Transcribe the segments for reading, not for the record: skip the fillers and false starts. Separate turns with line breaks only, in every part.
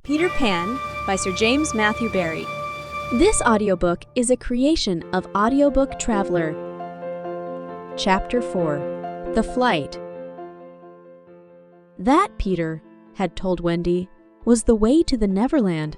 Peter Pan by Sir James Matthew Barrie.
This audiobook is a creation of Audiobook Traveler. Chapter 4. The Flight. That, Peter had told Wendy, was the way to the Neverland.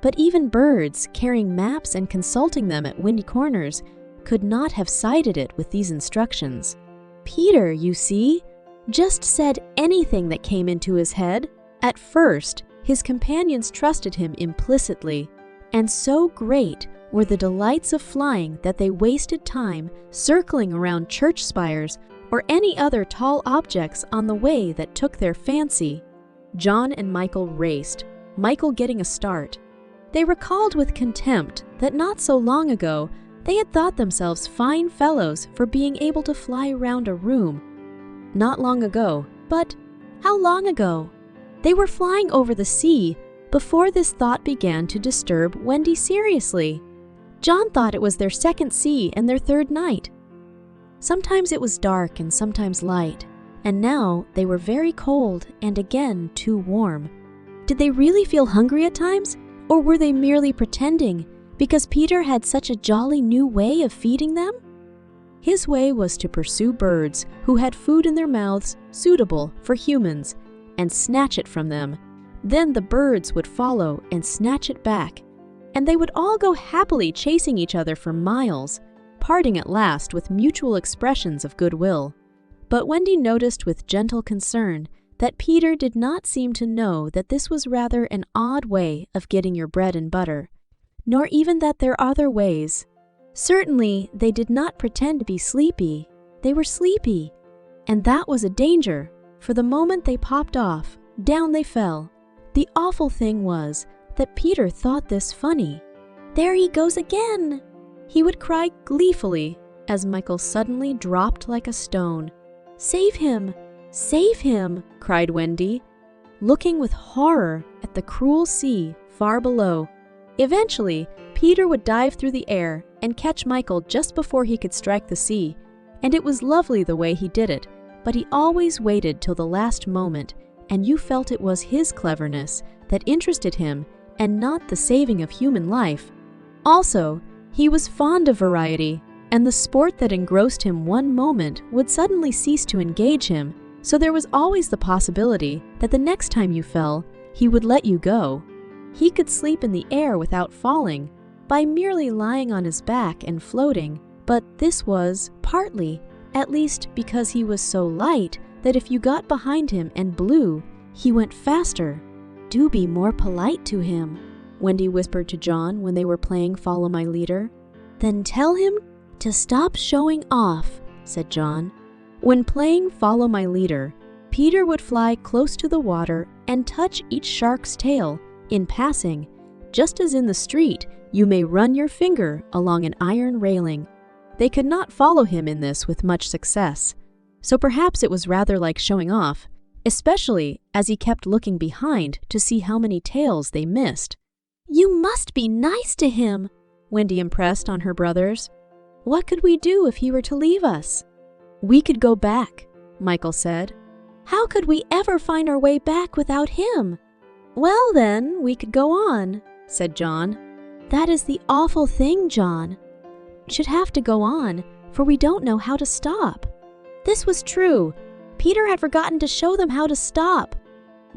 But even birds, carrying maps and consulting them at windy corners, could not have sighted it with these instructions. Peter, you see, just said anything that came into his head. At first, his companions trusted him implicitly, and so great were the delights of flying that they wasted time circling around church spires or any other tall objects on the way that took their fancy. John and Michael raced, Michael getting a start. They recalled with contempt that not so long ago they had thought themselves fine fellows for being able to fly around a room. Not long ago, but how long ago? They were flying over the sea before this thought began to disturb Wendy seriously. John thought it was their second sea and their third night. Sometimes it was dark and sometimes light, and now they were very cold and again too warm. Did they really feel hungry at times, or were they merely pretending because Peter had such a jolly new way of feeding them? His way was to pursue birds who had food in their mouths suitable for humans and snatch it from them. Then the birds would follow and snatch it back, and they would all go happily chasing each other for miles, parting at last with mutual expressions of goodwill. But Wendy noticed with gentle concern that Peter did not seem to know that this was rather an odd way of getting your bread and butter, nor even that there are other ways. Certainly, they did not pretend to be sleepy. They were sleepy, and that was a danger, for the moment they popped off, down they fell. The awful thing was that Peter thought this funny. "There he goes again!" he would cry gleefully as Michael suddenly dropped like a stone. "Save him! Save him!" cried Wendy, looking with horror at the cruel sea far below. Eventually, Peter would dive through the air and catch Michael just before he could strike the sea, and it was lovely the way he did it, but he always waited till the last moment, and you felt it was his cleverness that interested him and not the saving of human life. Also, he was fond of variety, and the sport that engrossed him one moment would suddenly cease to engage him, so there was always the possibility that the next time you fell, he would let you go. He could sleep in the air without falling, by merely lying on his back and floating, but this was, partly, at least because he was so light that if you got behind him and blew, he went faster. "Do be more polite to him," Wendy whispered to John when they were playing Follow My Leader. "Then tell him to stop showing off," said John. When playing Follow My Leader, Peter would fly close to the water and touch each shark's tail in passing, just as in the street you may run your finger along an iron railing. They could not follow him in this with much success, so perhaps it was rather like showing off, especially as he kept looking behind to see how many tails they missed. "You must be nice to him," Wendy impressed on her brothers. "What could we do if he were to leave us?" "We could go back," Michael said. "How could we ever find our way back without him?" "Well then, we could go on," said John. "That is the awful thing, John. Should have to go on, for we don't know how to stop." This was true. Peter had forgotten to show them how to stop.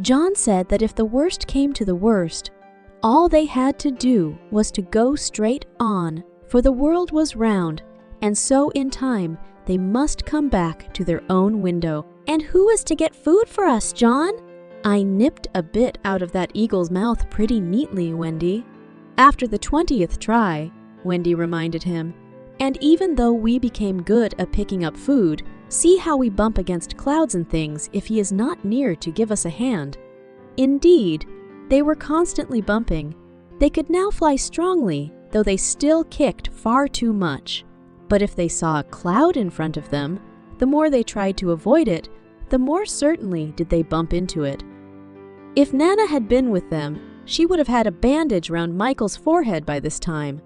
John said that if the worst came to the worst, all they had to do was to go straight on, for the world was round, and so in time they must come back to their own window. "And who is to get food for us, John?" "I nipped a bit out of that eagle's mouth pretty neatly, Wendy." "After the 20th try," Wendy reminded him. "And even though we became good at picking up food, see how we bump against clouds and things if he is not near to give us a hand." Indeed, they were constantly bumping. They could now fly strongly, though they still kicked far too much. But if they saw a cloud in front of them, the more they tried to avoid it, the more certainly did they bump into it. If Nana had been with them, she would have had a bandage round Michael's forehead by this time.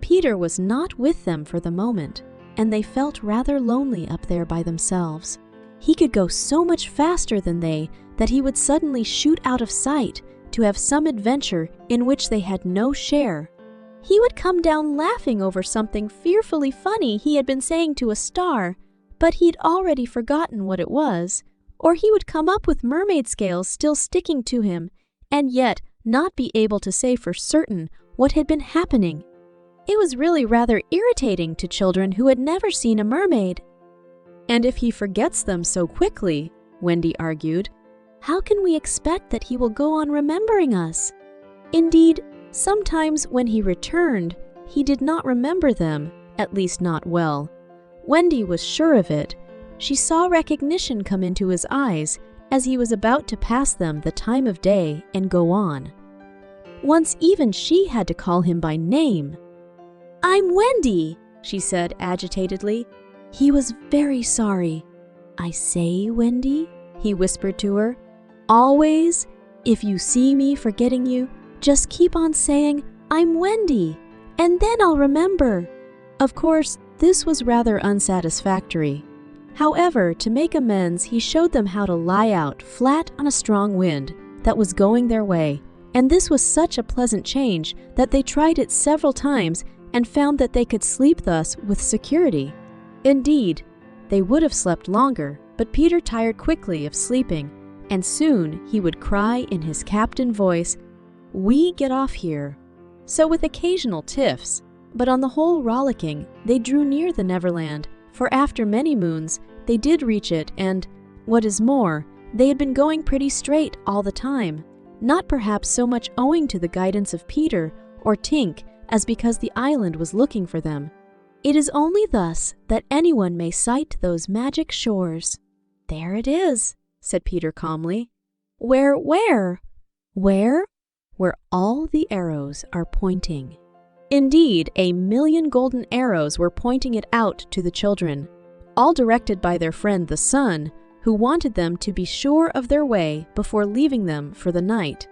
Peter was not with them for the moment, and they felt rather lonely up there by themselves. He could go so much faster than they that he would suddenly shoot out of sight to have some adventure in which they had no share. He would come down laughing over something fearfully funny he had been saying to a star, but he'd already forgotten what it was, or he would come up with mermaid scales still sticking to him, and yet not be able to say for certain what had been happening. It was really rather irritating to children who had never seen a mermaid.
And if he forgets them so quickly, Wendy argued,
how can we expect that he will go on remembering us? Indeed, sometimes when he returned, he did not remember them, at least not well. Wendy was sure of it. She saw recognition come into his eyes as he was about to pass them the time of day and go on. Once even she had to call him by name. "I'm Wendy," she said agitatedly. He was very sorry. "I say, Wendy," he whispered to her, "always, if you see me forgetting you, just keep on saying, 'I'm Wendy,' and then I'll remember." Of course, this was rather unsatisfactory. However, to make amends, he showed them how to lie out flat on a strong wind that was going their way, and this was such a pleasant change that they tried it several times and found that they could sleep thus with security. Indeed, they would have slept longer, but Peter tired quickly of sleeping, and soon he would cry in his captain voice, "We get off here." So with occasional tiffs, but on the whole rollicking, they drew near the Neverland, for after many moons they did reach it, and, what is more, they had been going pretty straight all the time, not perhaps so much owing to the guidance of Peter or Tink as because the island was looking for them. It is only thus that anyone may sight those magic shores. "There it is," said Peter calmly. Where? Where all the arrows are pointing." Indeed, 1,000,000 golden arrows were pointing it out to the children, all directed by their friend the sun, who wanted them to be sure of their way before leaving them for the night.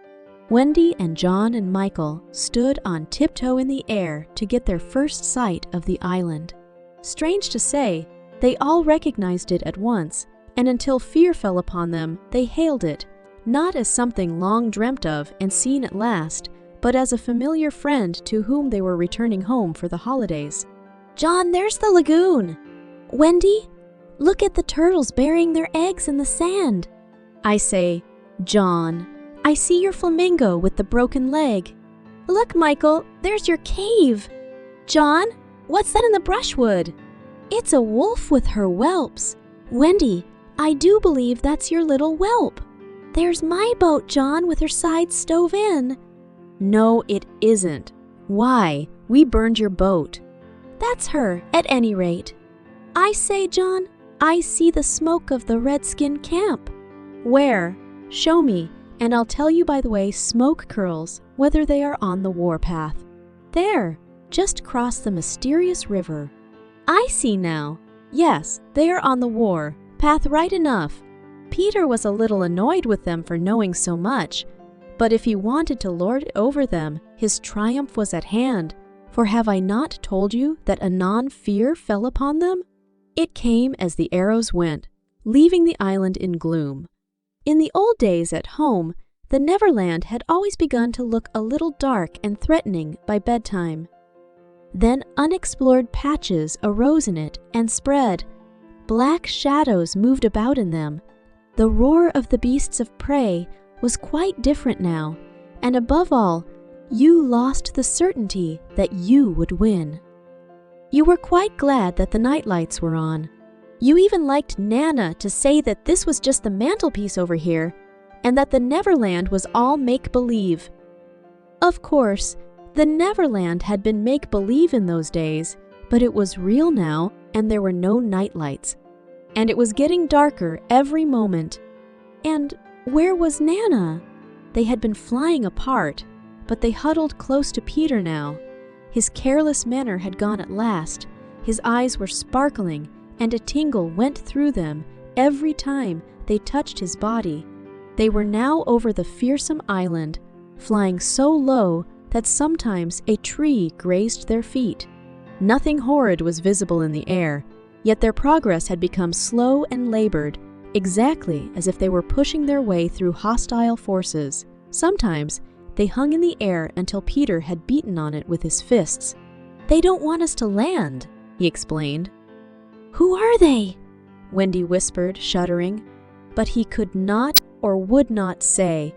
Wendy and John and Michael stood on tiptoe in the air to get their first sight of the island. Strange to say, they all recognized it at once, and until fear fell upon them, they hailed it, not as something long dreamt of and seen at last, but as a familiar friend to whom they were returning home for the holidays. "John, there's the lagoon!" "Wendy, look at the turtles burying their eggs in the sand!" I say, "John, I see your flamingo with the broken leg." "Look, Michael, there's your cave." "John, what's that in the brushwood?" "It's a wolf with her whelps." "Wendy, I do believe that's your little whelp." "There's my boat, John, with her sides stove in." "No, it isn't. Why? We burned your boat." "That's her, at any rate." "I say, John, I see the smoke of the redskin camp." "Where? Show me, and I'll tell you by the way smoke curls whether they are on the warpath." "There, just cross the mysterious river." "I see now. Yes, they are on the war path right enough." Peter was a little annoyed with them for knowing so much, but if he wanted to lord it over them, his triumph was at hand, for have I not told you that anon fear fell upon them? It came as the arrows went, leaving the island in gloom. In the old days at home, the Neverland had always begun to look a little dark and threatening by bedtime. Then unexplored patches arose in it and spread. Black shadows moved about in them. The roar of the beasts of prey was quite different now, and above all, you lost the certainty that you would win. You were quite glad that the nightlights were on. You even liked Nana to say that this was just the mantelpiece over here, and that the Neverland was all make-believe. Of course, the Neverland had been make-believe in those days, but it was real now, and there were no nightlights. And it was getting darker every moment. And where was Nana? They had been flying apart, but they huddled close to Peter now. His careless manner had gone at last. His eyes were sparkling, and a tingle went through them every time they touched his body. They were now over the fearsome island, flying so low that sometimes a tree grazed their feet. Nothing horrid was visible in the air, yet their progress had become slow and labored, exactly as if they were pushing their way through hostile forces, Sometimes they hung in the air until Peter had beaten on it with his fists. "They don't want us to land," he explained. "Who are they?" Wendy whispered, shuddering. But he could not or would not say.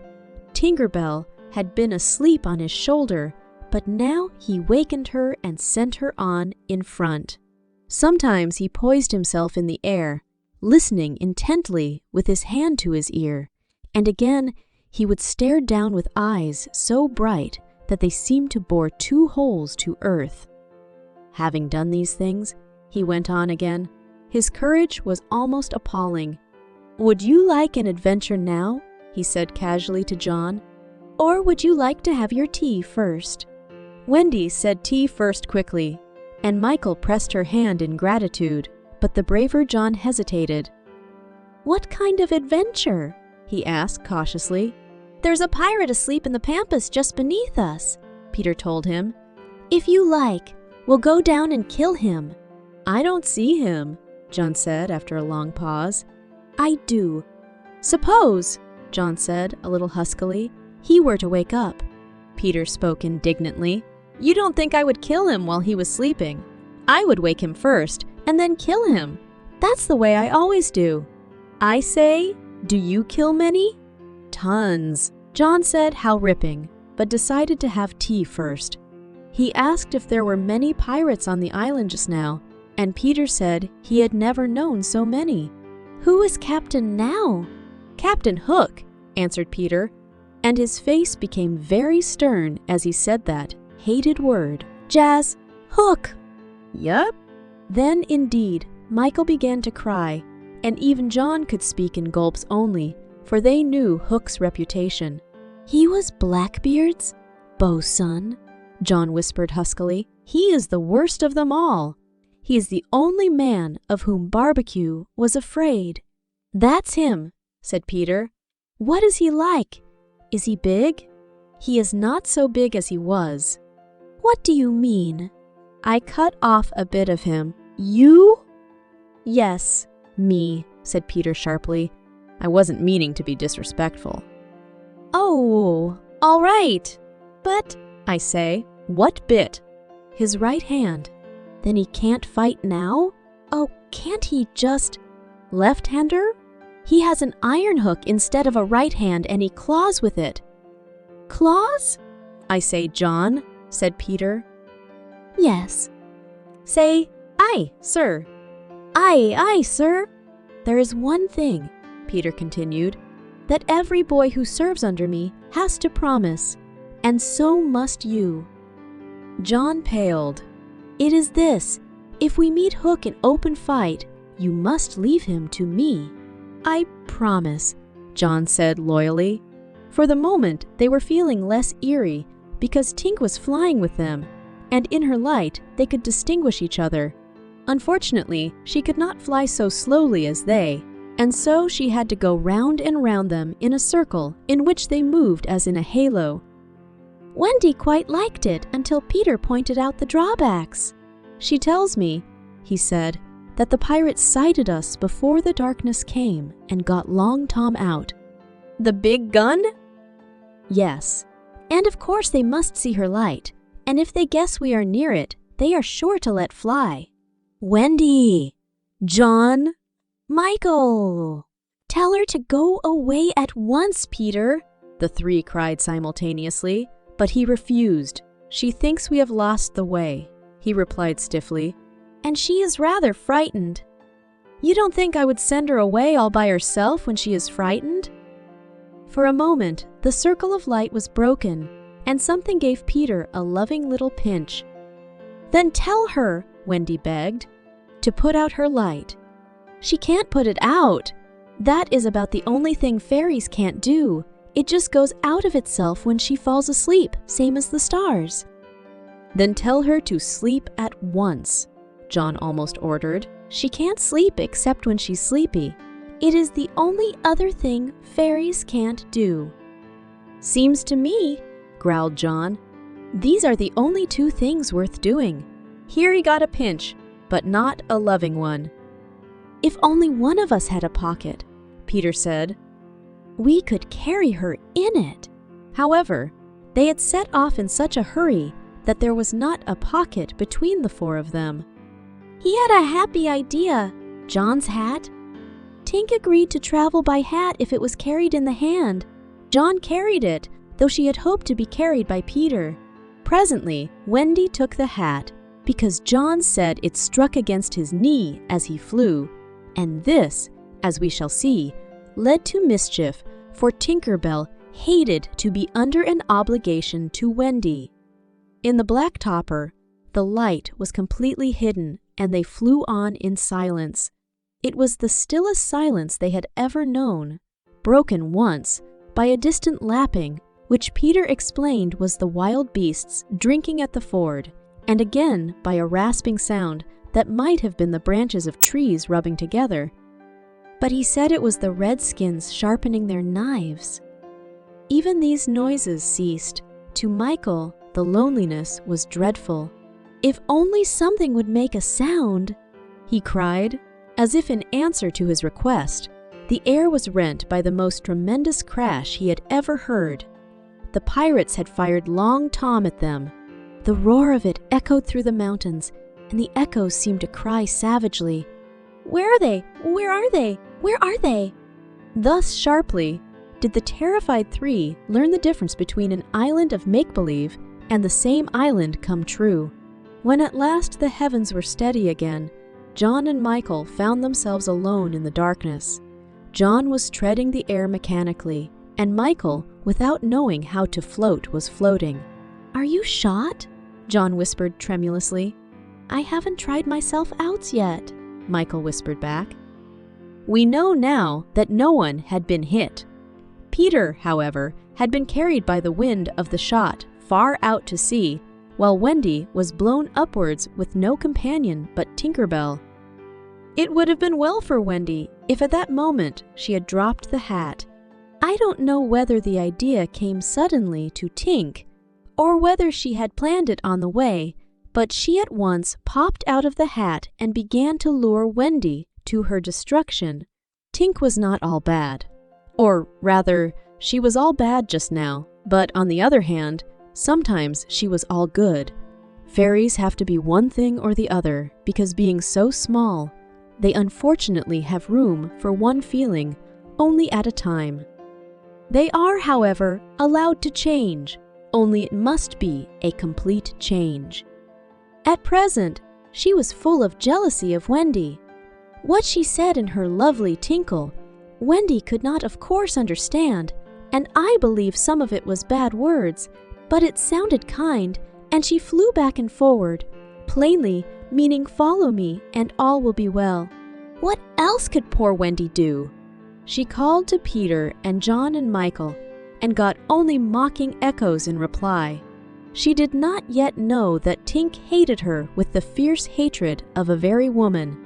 Tinker Bell had been asleep on his shoulder, but now he wakened her and sent her on in front. Sometimes he poised himself in the air, listening intently with his hand to his ear, and again he would stare down with eyes so bright that they seemed to bore 2 holes to earth. Having done these things, he went on again. His courage was almost appalling. "Would you like an adventure now?" he said casually to John. "Or would you like to have your tea first?" Wendy said tea first quickly, and Michael pressed her hand in gratitude, but the braver John hesitated. "What kind of adventure?" he asked cautiously. "There's a pirate asleep in the pampas just beneath us," Peter told him. "If you like, we'll go down and kill him." "I don't see him," John said after a long pause. "I do. Suppose," John said a little huskily, "he were to wake up." Peter spoke indignantly. "You don't think I would kill him while he was sleeping? I would wake him first and then kill him. That's the way I always do." "I say, do you kill many?" "Tons." John said how ripping, but decided to have tea first. He asked if there were many pirates on the island just now, and Peter said he had never known so many. "Who is captain now?" "Captain Hook," answered Peter, and his face became very stern as he said that hated word. "Jazz, Hook!" "Yup." Then, indeed, Michael began to cry, and even John could speak in gulps only, for they knew Hook's reputation. "He was Blackbeard's bosun," John whispered huskily. "He is the worst of them all. He is the only man of whom Barbecue was afraid." "That's him," said Peter. "What is he like? Is he big?" "He is not so big as he was." "What do you mean?" "I cut off a bit of him." "You?" "Yes, me," said Peter sharply. "I wasn't meaning to be disrespectful." "Oh, all right. But," I say, "what bit?" "His right hand." "Then he can't fight now?" "Oh, can't he just—" "Left-hander?" "He has an iron hook instead of a right hand and he claws with it." "Claws?" "I say, John," said Peter. "Yes." "Say, aye, sir." "Aye, aye, sir." "There is one thing," Peter continued, "that every boy who serves under me has to promise, and so must you." John paled. "It is this: if we meet Hook in open fight, you must leave him to me." "I promise," John said loyally. For the moment, they were feeling less eerie because Tink was flying with them, and in her light, they could distinguish each other. Unfortunately, she could not fly so slowly as they, and so she had to go round and round them in a circle in which they moved as in a halo. "Wendy quite liked it until Peter pointed out the drawbacks. She tells me," he said, "that the pirates sighted us before the darkness came and got Long Tom out." "The big gun?" "Yes. And of course they must see her light, and if they guess we are near it, they are sure to let fly." "Wendy! John! Michael! Tell her to go away at once, Peter!" the 3 cried simultaneously, but he refused. "She thinks we have lost the way," he replied stiffly. "And she is rather frightened." "You don't think I would send her away all by herself when she is frightened?" For a moment, the circle of light was broken, and something gave Peter a loving little pinch. "Then tell her," Wendy begged, "to put out her light." "She can't put it out. That is about the only thing fairies can't do. It just goes out of itself when she falls asleep, same as the stars." "Then tell her to sleep at once," John almost ordered. "She can't sleep except when she's sleepy." "It is the only other thing fairies can't do." "Seems to me," growled John, "these are the only 2 things worth doing." Here he got a pinch, but not a loving one. "If only one of us had a pocket," Peter said. "We could carry her in it." However, they had set off in such a hurry that there was not a pocket between the four of them. He had a happy idea. John's hat? Tink agreed to travel by hat if it was carried in the hand. John carried it, though she had hoped to be carried by Peter. Presently, Wendy took the hat, because John said it struck against his knee as he flew, and this, as we shall see, led to mischief, for Tinker Bell hated to be under an obligation to Wendy. In the black topper, the light was completely hidden, and they flew on in silence. It was the stillest silence they had ever known, broken once by a distant lapping, which Peter explained was the wild beasts drinking at the ford, and again by a rasping sound that might have been the branches of trees rubbing together. But he said it was the redskins sharpening their knives. Even these noises ceased. To Michael, the loneliness was dreadful. "If only something would make a sound," he cried, as if in answer to his request. The air was rent by the most tremendous crash he had ever heard. The pirates had fired Long Tom at them. The roar of it echoed through the mountains, and the echoes seemed to cry savagely, "Where are they? Where are they? Where are they?" Thus sharply did the terrified three learn the difference between an island of make-believe and the same island come true. When at last the heavens were steady again, John and Michael found themselves alone in the darkness. John was treading the air mechanically, and Michael, without knowing how to float, was floating. "Are you shot?" John whispered tremulously. "I haven't tried myself out yet," Michael whispered back. We know now that no one had been hit. Peter, however, had been carried by the wind of the shot far out to sea, while Wendy was blown upwards with no companion but Tinker Bell. It would have been well for Wendy if at that moment she had dropped the hat. I don't know whether the idea came suddenly to Tink, or whether she had planned it on the way, but she at once popped out of the hat and began to lure Wendy to her destruction. Tink was not all bad. Or rather, she was all bad just now, but on the other hand, sometimes she was all good. Fairies have to be one thing or the other, because being so small, they unfortunately have room for one feeling, only at a time. They are, however, allowed to change, only it must be a complete change. At present, she was full of jealousy of Wendy. What she said in her lovely tinkle, Wendy could not of course understand, and I believe some of it was bad words, but it sounded kind, and she flew back and forward, plainly meaning follow me and all will be well. What else could poor Wendy do? She called to Peter and John and Michael, and got only mocking echoes in reply. She did not yet know that Tink hated her with the fierce hatred of a very woman,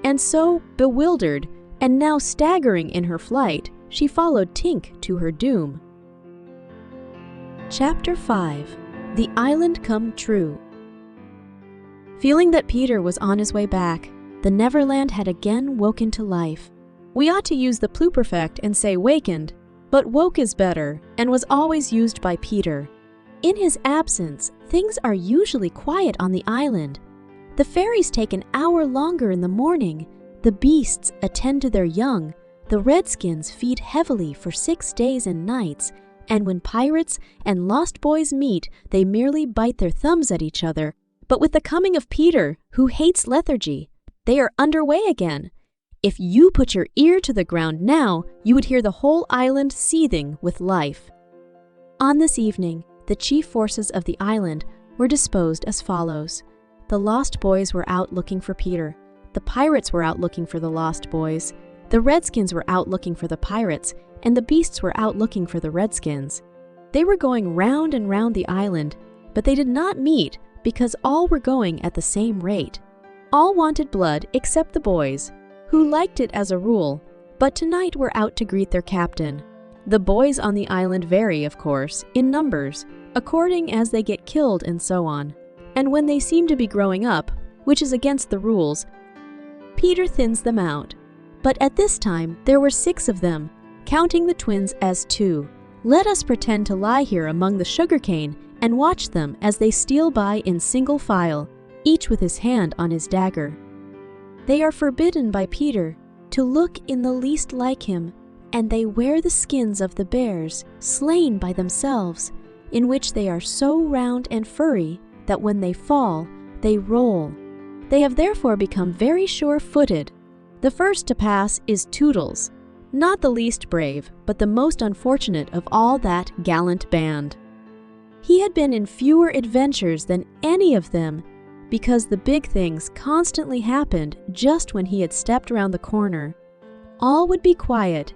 and so, bewildered, and now staggering in her flight, she followed Tink to her doom. Chapter 5. The Island Come True. Feeling that Peter was on his way back, the Neverland had again woken to life. We ought to use the pluperfect and say wakened, but woke is better, and was always used by Peter. In his absence, things are usually quiet on the island. The fairies take an hour longer in the morning, the beasts attend to their young, the redskins feed heavily for 6 days and nights, and when pirates and lost boys meet, they merely bite their thumbs at each other. But with the coming of Peter, who hates lethargy, they are underway again. If you put your ear to the ground now, you would hear the whole island seething with life. On this evening, the chief forces of the island were disposed as follows. The lost boys were out looking for Peter. The pirates were out looking for the lost boys. The redskins were out looking for the pirates, and the beasts were out looking for the redskins. They were going round and round the island, but they did not meet because all were going at the same rate. All wanted blood except the boys, who liked it as a rule, but tonight were out to greet their captain. The boys on the island vary, of course, in numbers, according as they get killed and so on. And when they seem to be growing up, which is against the rules, Peter thins them out. But at this time, there were 6 of them, counting the twins as 2, Let us pretend to lie here among the sugarcane and watch them as they steal by in single file, each with his hand on his dagger. They are forbidden by Peter to look in the least like him, and they wear the skins of the bears slain by themselves, in which they are so round and furry that when they fall, they roll. They have therefore become very sure-footed. The first to pass is Toodles, not the least brave, but the most unfortunate of all that gallant band. He had been in fewer adventures than any of them, because the big things constantly happened just when he had stepped around the corner. All would be quiet.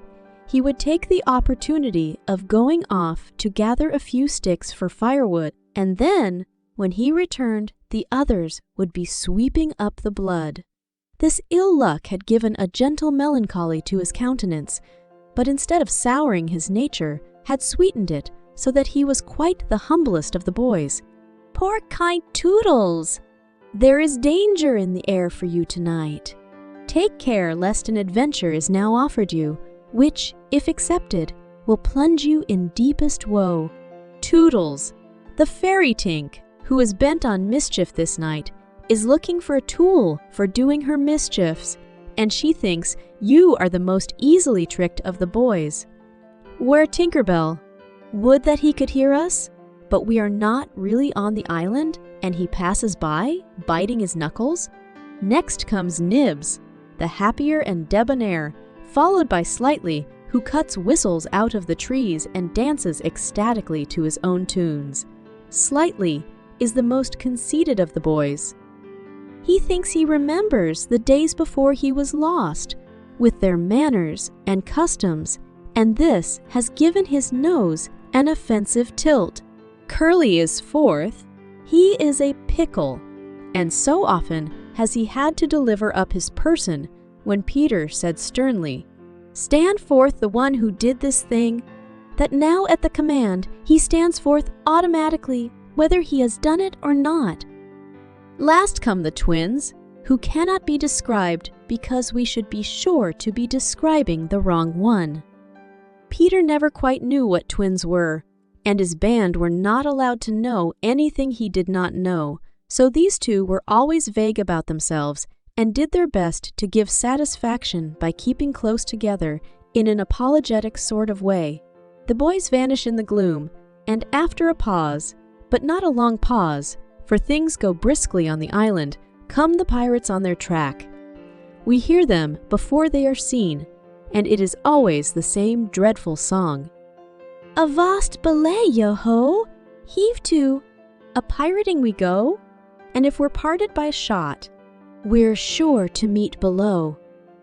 He would take the opportunity of going off to gather a few sticks for firewood, and then, when he returned, the others would be sweeping up the blood. This ill luck had given a gentle melancholy to his countenance, but instead of souring his nature, had sweetened it so that he was quite the humblest of the boys. "Poor kind Toodles! There is danger in the air for you tonight. Take care lest an adventure is now offered you, which, if accepted, will plunge you in deepest woe. Toodles, the fairy tink, who is bent on mischief this night, is looking for a tool for doing her mischiefs, and she thinks you are the most easily tricked of the boys. Where Tinker Bell? Would that he could hear us, but we are not really on the island, and he passes by, biting his knuckles. Next comes Nibs, the happier and debonair, followed by Slightly, who cuts whistles out of the trees and dances ecstatically to his own tunes. Slightly is the most conceited of the boys. He thinks he remembers the days before he was lost, with their manners and customs, and this has given his nose an offensive tilt. Curly is fourth. He is a pickle, and so often has he had to deliver up his person when Peter said sternly, "Stand forth the one who did this thing," that now at the command he stands forth automatically whether he has done it or not. Last come the twins, who cannot be described because we should be sure to be describing the wrong one. Peter never quite knew what twins were, and his band were not allowed to know anything he did not know, so these two were always vague about themselves and did their best to give satisfaction by keeping close together in an apologetic sort of way. The boys vanish in the gloom, and after a pause, but not a long pause, for things go briskly on the island, come the pirates on their track. We hear them before they are seen, and it is always the same dreadful song. "Avast belay, yo-ho! Heave to! A pirating we go, and if we're parted by shot, we're sure to meet below.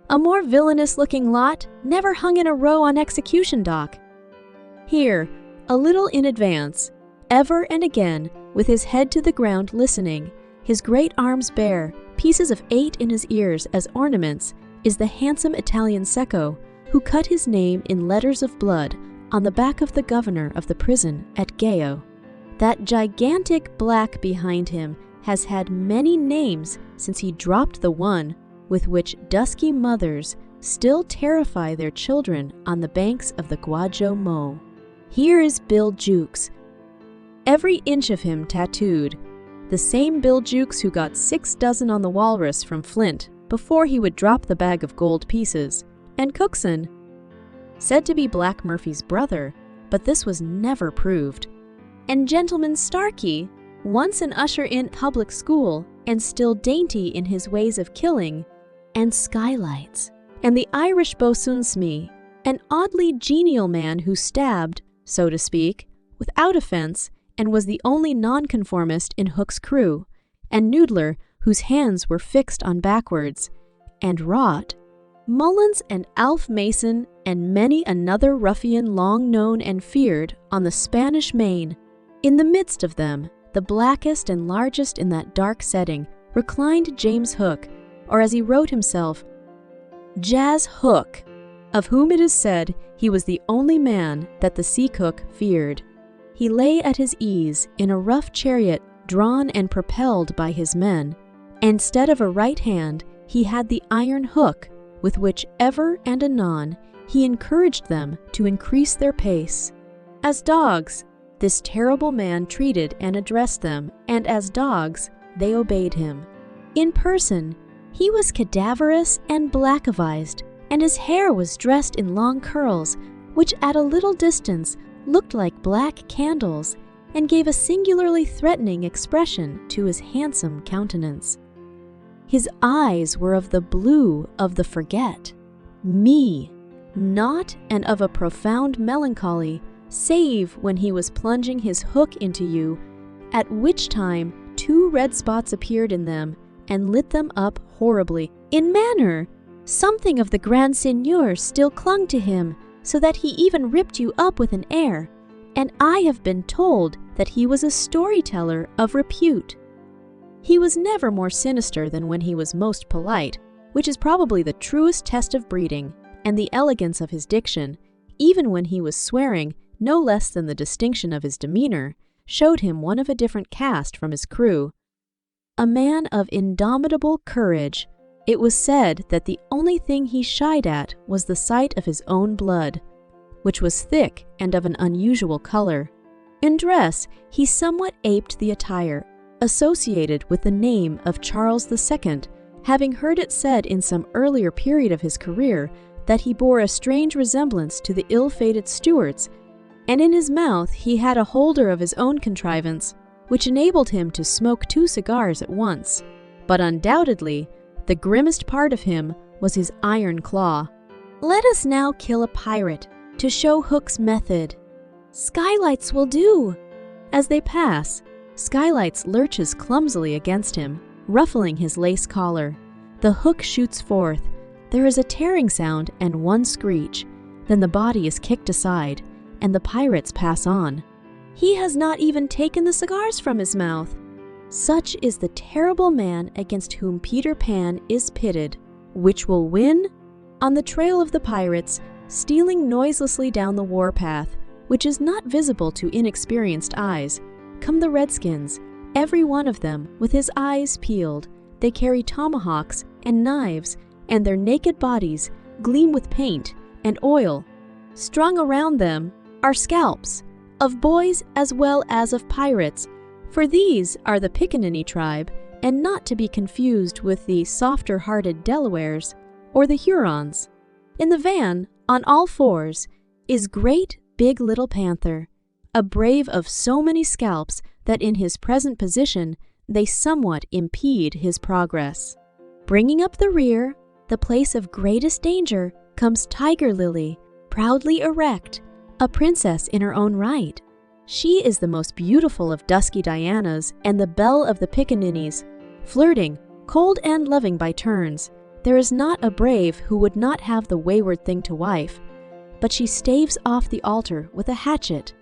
A more villainous-looking lot never hung in a row on execution dock." Here, a little in advance, ever and again, with his head to the ground listening, his great arms bare, pieces of 8 in his ears as ornaments, is the handsome Italian Secco, who cut his name in letters of blood on the back of the governor of the prison at Gayo. That gigantic black behind him has had many names since he dropped the one with which dusky mothers still terrify their children on the banks of the Guajo Mo. Here is Bill Jukes, every inch of him tattooed, the same Bill Jukes who got 6 dozen on the walrus from Flint before he would drop the bag of gold pieces, and Cookson, said to be Black Murphy's brother, but this was never proved, and Gentleman Starkey, once an usher in public school and still dainty in his ways of killing, and Skylights, and the Irish boatswain Smee, an oddly genial man who stabbed, so to speak, without offense, and was the only nonconformist in Hook's crew, and Noodler, whose hands were fixed on backwards, and Rot, Mullins and Alf Mason, and many another ruffian long known and feared on the Spanish Main. In the midst of them, the blackest and largest in that dark setting, reclined James Hook, or as he wrote himself, Jas Hook, of whom it is said he was the only man that the sea cook feared. He lay at his ease in a rough chariot drawn and propelled by his men. Instead of a right hand, he had the iron hook, with which ever and anon he encouraged them to increase their pace. As dogs, this terrible man treated and addressed them, and as dogs, they obeyed him. In person, he was cadaverous and black-avised, and his hair was dressed in long curls, which at a little distance looked like black candles and gave a singularly threatening expression to his handsome countenance. His eyes were of the blue of the forget, me, not and of a profound melancholy, save when he was plunging his hook into you, at which time 2 red spots appeared in them and lit them up horribly. In manner, something of the Grand Seigneur still clung to him, so that he even ripped you up with an air, and I have been told that he was a storyteller of repute. He was never more sinister than when he was most polite, which is probably the truest test of breeding, and the elegance of his diction, even when he was swearing, no less than the distinction of his demeanor, showed him one of a different caste from his crew. A man of indomitable courage, it was said that the only thing he shied at was the sight of his own blood, which was thick and of an unusual color. In dress, he somewhat aped the attire associated with the name of Charles II, having heard it said in some earlier period of his career that he bore a strange resemblance to the ill-fated Stuarts, and in his mouth he had a holder of his own contrivance, which enabled him to smoke 2 cigars at once. But undoubtedly, the grimmest part of him was his iron claw. Let us now kill a pirate, to show Hook's method. Skylights will do. As they pass, Skylights lurches clumsily against him, ruffling his lace collar. The hook shoots forth. There is a tearing sound and 1 screech. Then the body is kicked aside, and the pirates pass on. He has not even taken the cigars from his mouth. Such is the terrible man against whom Peter Pan is pitted. Which will win? On the trail of the pirates, stealing noiselessly down the warpath, which is not visible to inexperienced eyes, come the redskins, every one of them with his eyes peeled. They carry tomahawks and knives, and their naked bodies gleam with paint and oil. Strung around them are scalps, of boys as well as of pirates, for these are the Pickaninny tribe, and not to be confused with the softer-hearted Delawares or the Hurons. In the van, on all fours, is Great Big Little Panther, a brave of so many scalps that in his present position they somewhat impede his progress. Bringing up the rear, the place of greatest danger, comes Tiger Lily, proudly erect, a princess in her own right. She is the most beautiful of dusky Dianas and the belle of the Pickaninnies, flirting, cold and loving by turns. There is not a brave who would not have the wayward thing to wife, but she staves off the altar with a hatchet.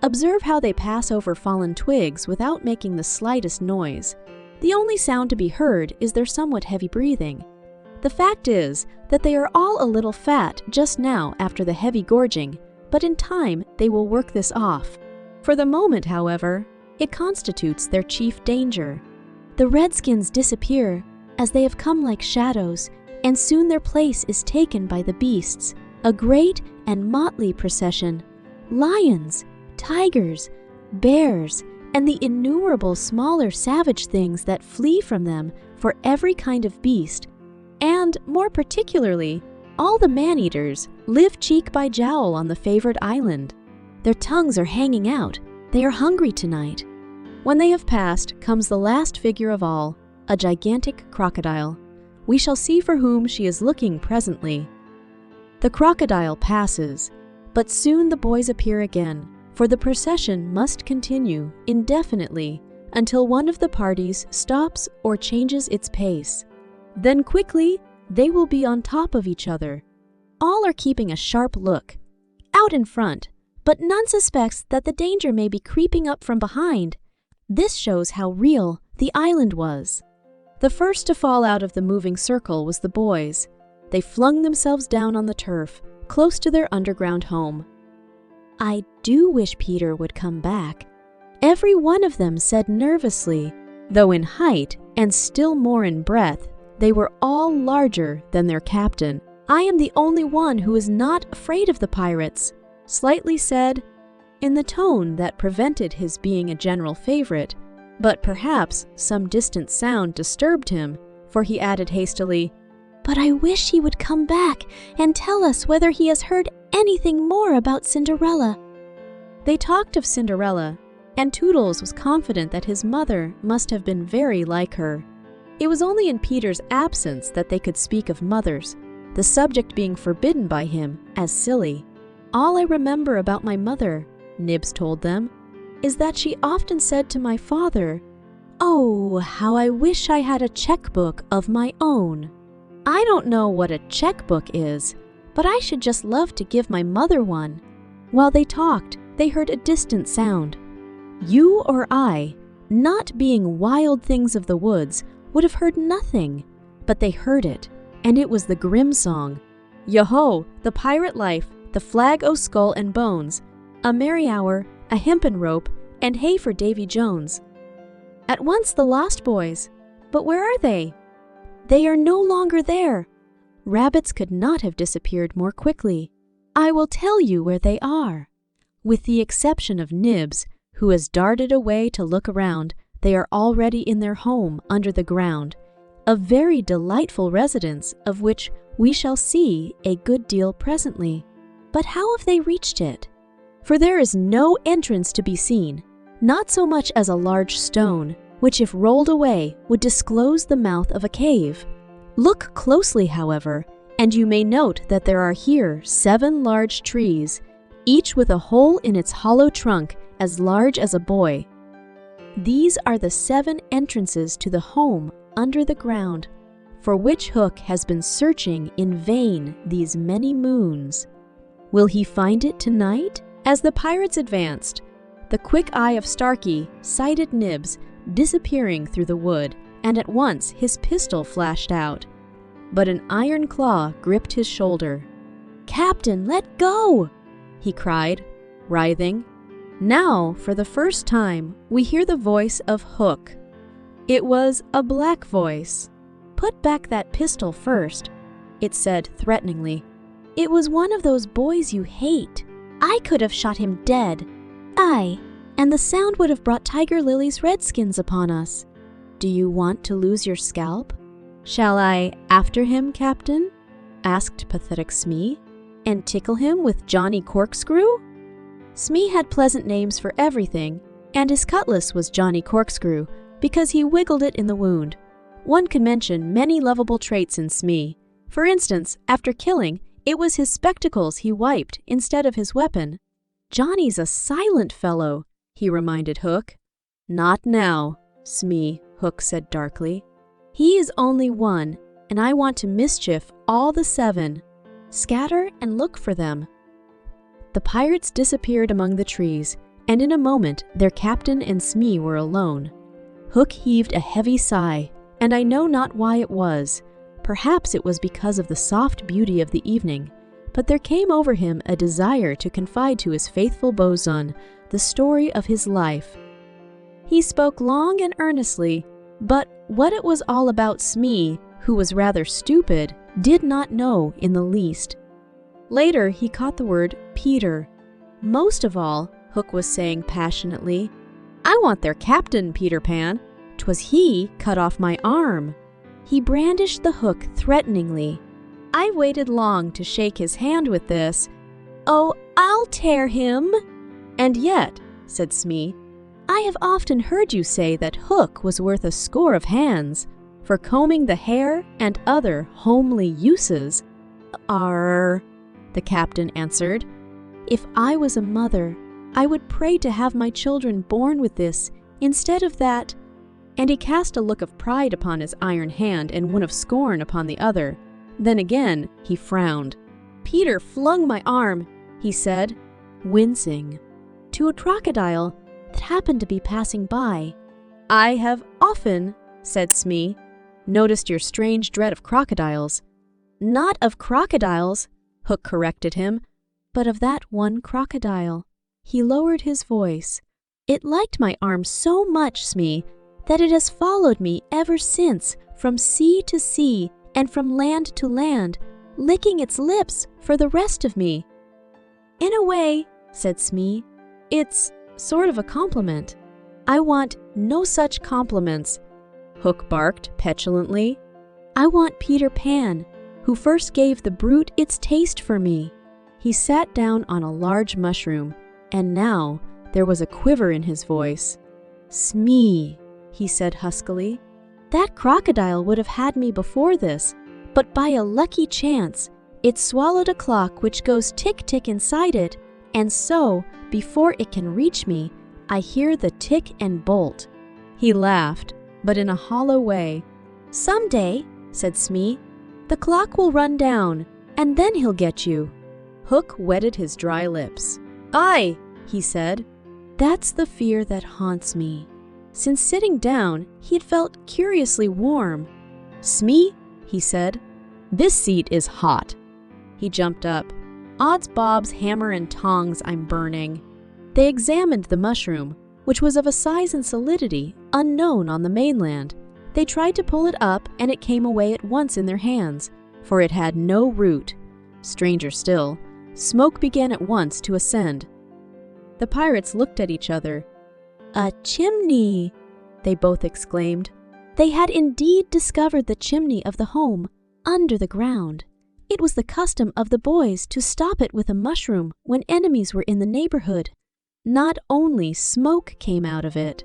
Observe how they pass over fallen twigs without making the slightest noise. The only sound to be heard is their somewhat heavy breathing. The fact is that they are all a little fat just now after the heavy gorging, but in time they will work this off. For the moment, however, it constitutes their chief danger. The redskins disappear as they have come like shadows, and soon their place is taken by the beasts, a great and motley procession. Lions, tigers, bears, and the innumerable smaller savage things that flee from them for every kind of beast, and, more particularly, all the man-eaters live cheek by jowl on the favored island. Their tongues are hanging out. They are hungry tonight. When they have passed, comes the last figure of all, a gigantic crocodile. We shall see for whom she is looking presently. The crocodile passes, but soon the boys appear again, for the procession must continue indefinitely until one of the parties stops or changes its pace. Then quickly, they will be on top of each other. All are keeping a sharp look. Out in front, but none suspects that the danger may be creeping up from behind. This shows how real the island was. The first to fall out of the moving circle was the boys. They flung themselves down on the turf, close to their underground home. I do wish Peter would come back. Every one of them said nervously, though in height and still more in breadth, they were all larger than their captain. I am the only one who is not afraid of the pirates. Slightly said, in the tone that prevented his being a general favorite, but perhaps some distant sound disturbed him, for he added hastily, "But I wish he would come back and tell us whether he has heard anything more about Cinderella." They talked of Cinderella, and Toodles was confident that his mother must have been very like her. It was only in Peter's absence that they could speak of mothers, the subject being forbidden by him as silly. "All I remember about my mother," Nibs told them, "is that she often said to my father, 'Oh, how I wish I had a checkbook of my own.' I don't know what a checkbook is, but I should just love to give my mother one." While they talked, they heard a distant sound. You or I, not being wild things of the woods, would have heard nothing, but they heard it, and it was the Grimm song. Yo-ho, the pirate life, the flag o' skull and bones, a merry hour, a hempen rope, and hay for Davy Jones. At once the lost boys. But where are they? They are no longer there. Rabbits could not have disappeared more quickly. I will tell you where they are. With the exception of Nibs, who has darted away to look around, they are already in their home under the ground, a very delightful residence of which we shall see a good deal presently. But how have they reached it? For there is no entrance to be seen, not so much as a large stone, which if rolled away would disclose the mouth of a cave. Look closely, however, and you may note that there are here 7 large trees, each with a hole in its hollow trunk as large as a boy. These are the 7 entrances to the home under the ground, for which Hook has been searching in vain these many moons. Will he find it tonight? As the pirates advanced, the quick eye of Starkey sighted Nibs disappearing through the wood, and at once his pistol flashed out. But an iron claw gripped his shoulder. "Captain, let go!" he cried, writhing. Now, for the first time, we hear the voice of Hook. It was a black voice. "Put back that pistol first," it said threateningly. "It was one of those boys you hate. I could have shot him dead. Aye, and the sound would have brought Tiger Lily's redskins upon us. Do you want to lose your scalp?" "Shall I after him, Captain?" asked pathetic Smee, "and tickle him with Johnny Corkscrew?" Smee had pleasant names for everything, and his cutlass was Johnny Corkscrew because he wiggled it in the wound. One could mention many lovable traits in Smee. For instance, after killing, it was his spectacles he wiped instead of his weapon. "Johnny's a silent fellow," he reminded Hook. "Not now," Smee, Hook said darkly. "He is only one, and I want to mischief all the 7. Scatter and look for them." The pirates disappeared among the trees, and in a moment their captain and Smee were alone. Hook heaved a heavy sigh, and I know not why it was. Perhaps it was because of the soft beauty of the evening, but there came over him a desire to confide to his faithful bosun the story of his life. He spoke long and earnestly, but what it was all about Smee, who was rather stupid, did not know in the least. Later he caught the word Peter. "Most of all," Hook was saying passionately, "I want their captain, Peter Pan. 'Twas he cut off my arm." He brandished the hook threateningly. I waited long to shake his hand with this. "Oh, I'll tear him!" "And yet," said Smee, "I have often heard you say that Hook was worth a score of hands for combing the hair and other homely uses." "Arr," the captain answered. "If I was a mother, I would pray to have my children born with this instead of that." And he cast a look of pride upon his iron hand and one of scorn upon the other. Then again he frowned. "Peter flung my arm," he said, wincing, "to a crocodile that happened to be passing by." "I have often," said Smee, "noticed your strange dread of crocodiles." "Not of crocodiles," Hook corrected him, "but of that one crocodile." He lowered his voice. "It liked my arm so much, Smee, that it has followed me ever since, from sea to sea and from land to land, licking its lips for the rest of me." "In a way," said Smee, It's sort of a compliment. I want no such compliments, Hook barked petulantly. I want Peter Pan, who first gave the brute its taste for me. He sat down on a large mushroom, and now there was a quiver in his voice. Smee, he said huskily. That crocodile would have had me before this, but by a lucky chance, it swallowed a clock which goes tick-tick inside it, and so, before it can reach me, I hear the tick and bolt. He laughed, but in a hollow way. Someday, said Smee, the clock will run down, and then he'll get you. Hook wetted his dry lips. Aye, he said. That's the fear that haunts me. Since sitting down, he had felt curiously warm. Smee, he said, this seat is hot. He jumped up. Odds bobs, hammer and tongs, I'm burning. They examined the mushroom, which was of a size and solidity unknown on the mainland. They tried to pull it up, and it came away at once in their hands, for it had no root. Stranger still, smoke began at once to ascend. The pirates looked at each other. A chimney, they both exclaimed. They had indeed discovered the chimney of the home, under the ground. It was the custom of the boys to stop it with a mushroom when enemies were in the neighborhood. Not only smoke came out of it.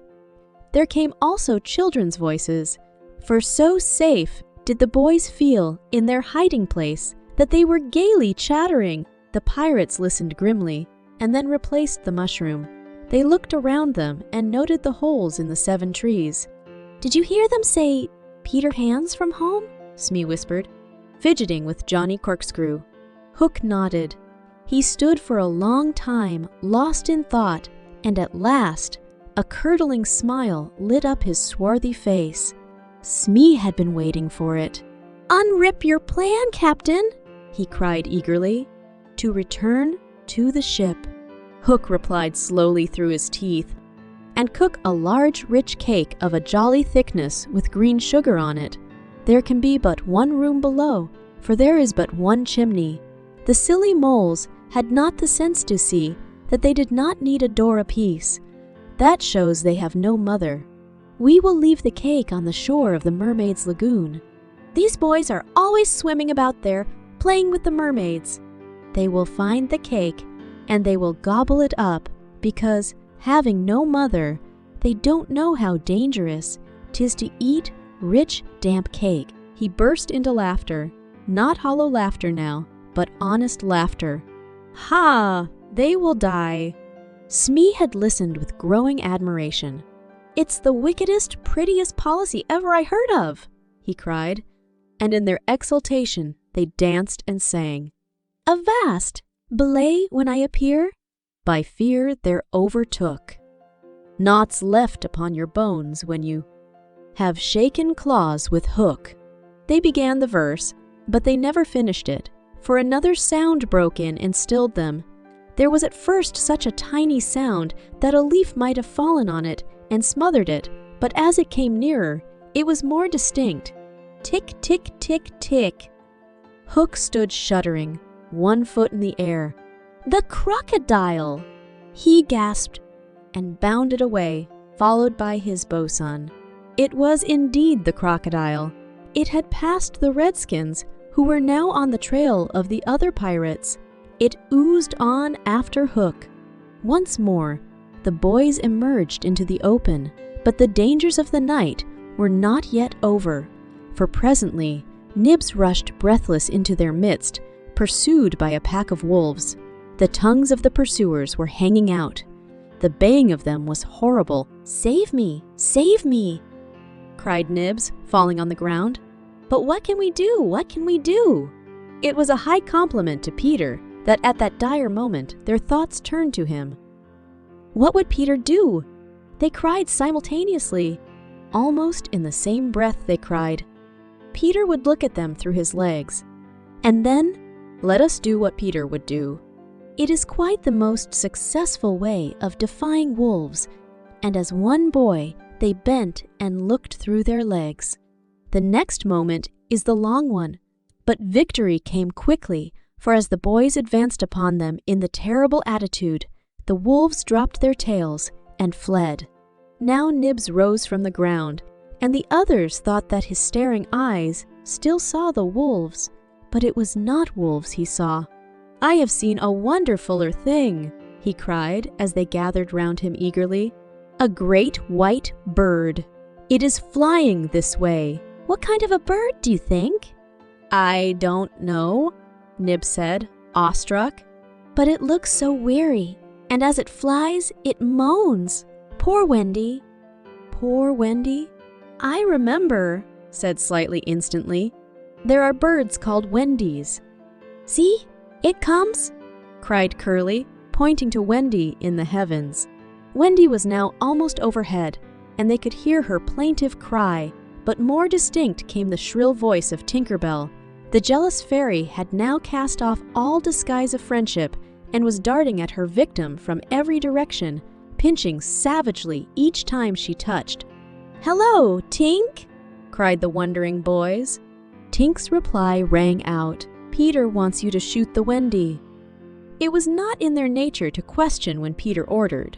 There came also children's voices, for so safe did the boys feel in their hiding place that they were gaily chattering. The pirates listened grimly, and then replaced the mushroom. They looked around them and noted the holes in the 7 trees. Did you hear them say, Peter Pan's from home? Smee whispered, fidgeting with Johnny Corkscrew. Hook nodded. He stood for a long time, lost in thought, and at last, a curdling smile lit up his swarthy face. Smee had been waiting for it. Unrip your plan, Captain, he cried eagerly. To return to the ship. Hook replied slowly through his teeth, and cook a large, rich cake of a jolly thickness with green sugar on it. There can be but one room below, for there is but one chimney. The silly moles had not the sense to see that they did not need a door apiece. That shows they have no mother. We will leave the cake on the shore of the mermaid's lagoon. These boys are always swimming about there, playing with the mermaids. They will find the cake, and they will gobble it up, because, having no mother, they don't know how dangerous 'tis to eat rich, damp cake. He burst into laughter, not hollow laughter now, but honest laughter. Ha! They will die. Smee had listened with growing admiration. It's the wickedest, prettiest policy ever I heard of, he cried, and in their exultation they danced and sang. Avast! Belay when I appear? By fear they're overtook. Knots left upon your bones when you have shaken claws with Hook. They began the verse, but they never finished it, for another sound broke in and stilled them. There was at first such a tiny sound that a leaf might have fallen on it and smothered it, but as it came nearer, it was more distinct. Tick, tick, tick, tick. Hook stood shuddering, one foot in the air. The crocodile! He gasped and bounded away, followed by his bosun. It was indeed the crocodile. It had passed the redskins, who were now on the trail of the other pirates. It oozed on after Hook. Once more, the boys emerged into the open, but the dangers of the night were not yet over, for presently Nibs rushed breathless into their midst, pursued by a pack of wolves. The tongues of the pursuers were hanging out. The baying of them was horrible. Save me! Save me! Cried Nibs, falling on the ground. But what can we do? What can we do? It was a high compliment to Peter that at that dire moment their thoughts turned to him. What would Peter do? They cried simultaneously. Almost in the same breath they cried. Peter would look at them through his legs. And then, let us do what Peter would do. It is quite the most successful way of defying wolves, and as one boy they bent and looked through their legs. The next moment is the long one, but victory came quickly, for as the boys advanced upon them in the terrible attitude, The wolves dropped their tails and fled. Now Nibs rose from the ground, and the others thought that his staring eyes still saw the wolves, but it was not wolves he saw. "I have seen a wonderfuller thing," he cried as they gathered round him eagerly. "A great white bird. It is flying this way." "What kind of a bird do you think?" "I don't know," Nib said, awestruck. "But it looks so weary, and as it flies, it moans. Poor Wendy." "Poor Wendy? I remember," said Slightly instantly. "There are birds called Wendies." "See, it comes," cried Curly, pointing to Wendy in the heavens. Wendy was now almost overhead, and they could hear her plaintive cry, but more distinct came the shrill voice of Tinker Bell. The jealous fairy had now cast off all disguise of friendship and was darting at her victim from every direction, pinching savagely each time she touched. "Hello, Tink!" cried the wondering boys. Tink's reply rang out, "Peter wants you to shoot the Wendy." It was not in their nature to question when Peter ordered.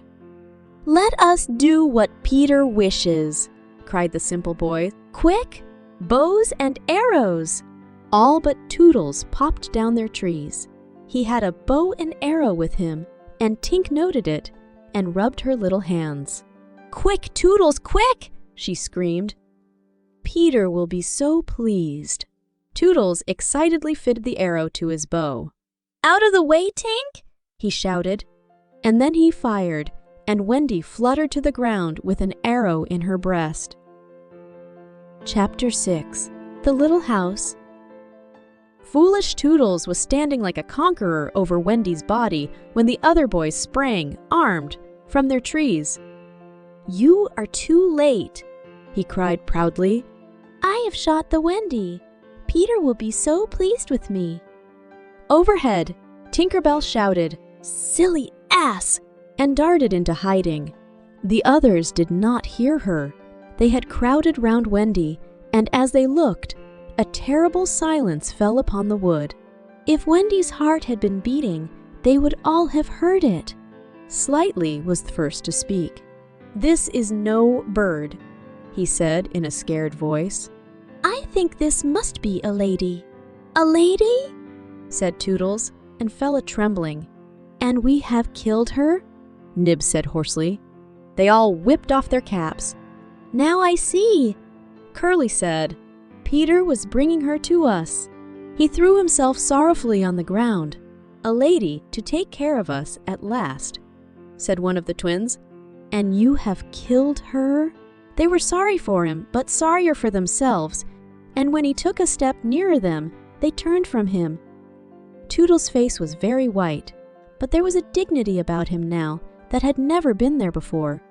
"Let us do what Peter wishes," cried the simple boys. "Quick, bows and arrows!" All but Toodles popped down their trees. He had a bow and arrow with him, and Tink noted it and rubbed her little hands. "Quick, Toodles, quick!" she screamed. "Peter will be so pleased." Toodles excitedly fitted the arrow to his bow. "Out of the way, Tink!" he shouted. And then he fired, and Wendy fluttered to the ground with an arrow in her breast. Chapter 6. The Little House. Foolish Toodles was standing like a conqueror over Wendy's body when the other boys sprang, armed, from their trees. "You are too late," he cried proudly. "I have shot the Wendy. Peter will be so pleased with me." Overhead, Tinker Bell shouted, "Silly ass!" and darted into hiding. The others did not hear her. They had crowded round Wendy, and as they looked, a terrible silence fell upon the wood. If Wendy's heart had been beating, they would all have heard it. Slightly was the first to speak. "This is no bird," he said in a scared voice. "I think this must be a lady." "A lady?" said Toodles, and fell a-trembling. "And we have killed her?" Nib said hoarsely. They all whipped off their caps. "Now I see," Curly said. "Peter was bringing her to us. He threw himself sorrowfully on the ground. A lady to take care of us at last," said one of the twins. "And you have killed her?" They were sorry for him, but sorrier for themselves, and when he took a step nearer them, they turned from him. Toodles' face was very white, but there was a dignity about him now that had never been there before.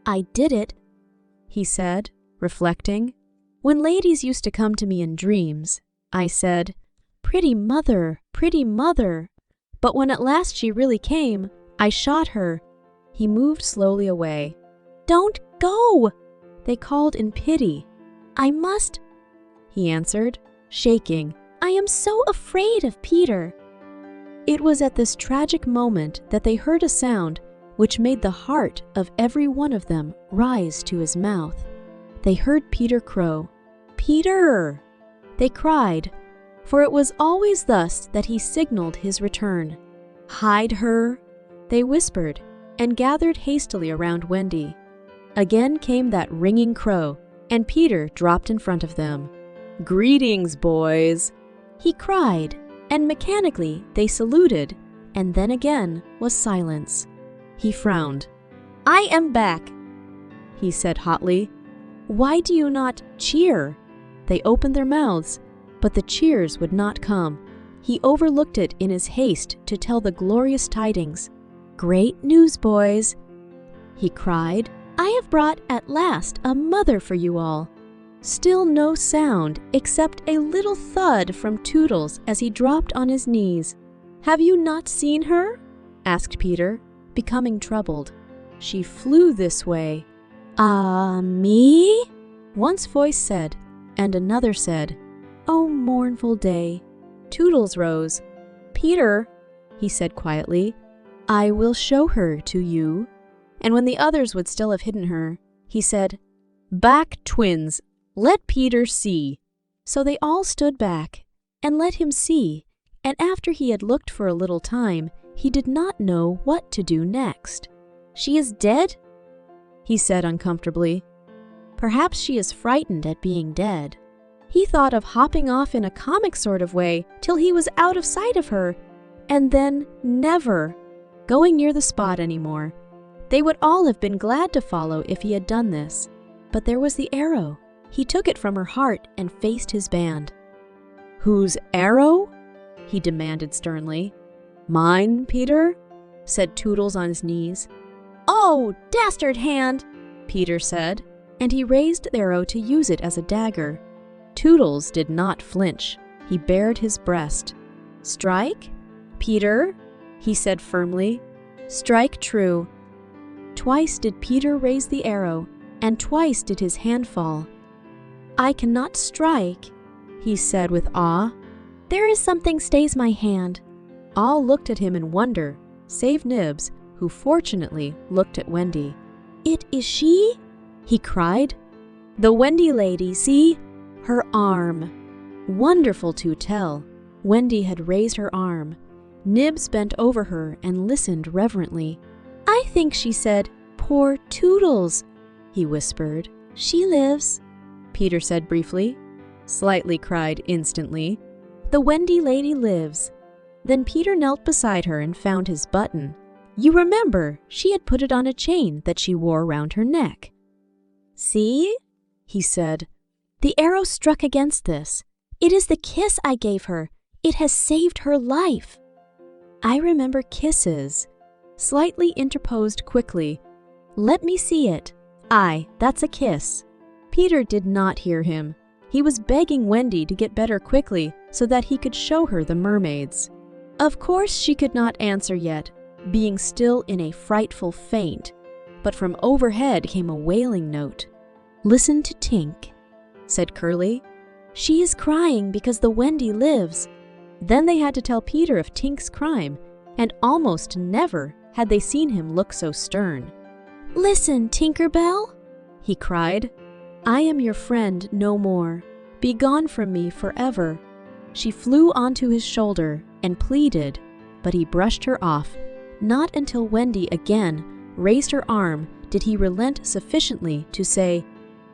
"I did it," he said, reflecting. "When ladies used to come to me in dreams, I said, 'Pretty mother, pretty mother.' But when at last she really came, I shot her." He moved slowly away. "Don't go!" they called in pity. "I must," he answered, shaking. "I am so afraid of Peter." It was at this tragic moment that they heard a sound which made the heart of every one of them rise to his mouth. They heard Peter crow. "Peter!" they cried, for it was always thus that he signaled his return. "Hide her," they whispered, and gathered hastily around Wendy. Again came that ringing crow, and Peter dropped in front of them. "Greetings, boys," he cried, and mechanically they saluted, and then again was silence. He frowned. "I am back," he said hotly. "Why do you not cheer?" They opened their mouths, but the cheers would not come. He overlooked it in his haste to tell the glorious tidings. "Great news, boys," he cried. "I have brought at last a mother for you all." Still no sound except a little thud from Toodles as he dropped on his knees. "Have you not seen her?" asked Peter, becoming troubled. "She flew this way." "Ah, me?" One voice said, and another said, "Oh, mournful day." Toodles rose. "Peter," he said quietly,
"I will show her to you." And when the others would still have hidden her, he said, "Back, twins, let Peter see." So they all stood back and let him see, and after he had looked for a little time, he did not know what to do next. "She is dead?" he said uncomfortably. Perhaps she is frightened at being dead. He thought of hopping off in a comic sort of way till he was out of sight of her, and then never going near the spot anymore. They would all have been glad to follow if he had done this. But there was the arrow. He took it from her heart and faced his band. "Whose arrow?" he demanded sternly. "Mine, Peter?" said Toodles on his knees. "Oh, dastard hand!" Peter said, and he raised the arrow to use it as a dagger. Toodles did not flinch. He bared his breast. "Strike, Peter," he said firmly. "Strike true." Twice did Peter raise the arrow, and twice did his hand fall. "I cannot strike," he said with awe. "There is something stays my hand." All looked at him in wonder, save Nibs, who fortunately looked at Wendy. "It is she?" he cried. "The Wendy lady, see? Her arm." Wonderful to tell, Wendy had raised her arm. Nibs bent over her and listened reverently. "I think she said, 'Poor Toodles,'" he whispered. "She lives," Peter said briefly. Slightly cried instantly, "The Wendy lady lives." Then Peter knelt beside her and found his button. You remember, she had put it on a chain that she wore round her neck. "See?" he said. "The arrow struck against this. It is the kiss I gave her. It has saved her life." "I remember kisses," slightly interposed quickly. "Let me see it. Aye, that's a kiss." Peter did not hear him. He was begging Wendy to get better quickly so that he could show her the mermaids. Of course she could not answer yet, being still in a frightful faint, but from overhead came a wailing note. "Listen to Tink," said Curly. "She is crying because the Wendy lives." Then they had to tell Peter of Tink's crime, and almost never had they seen him look so stern. "Listen, Tinker Bell," he cried. "I am your friend no more. Be gone from me forever." She flew onto his shoulder and pleaded, but he brushed her off. Not until Wendy again raised her arm did he relent sufficiently to say,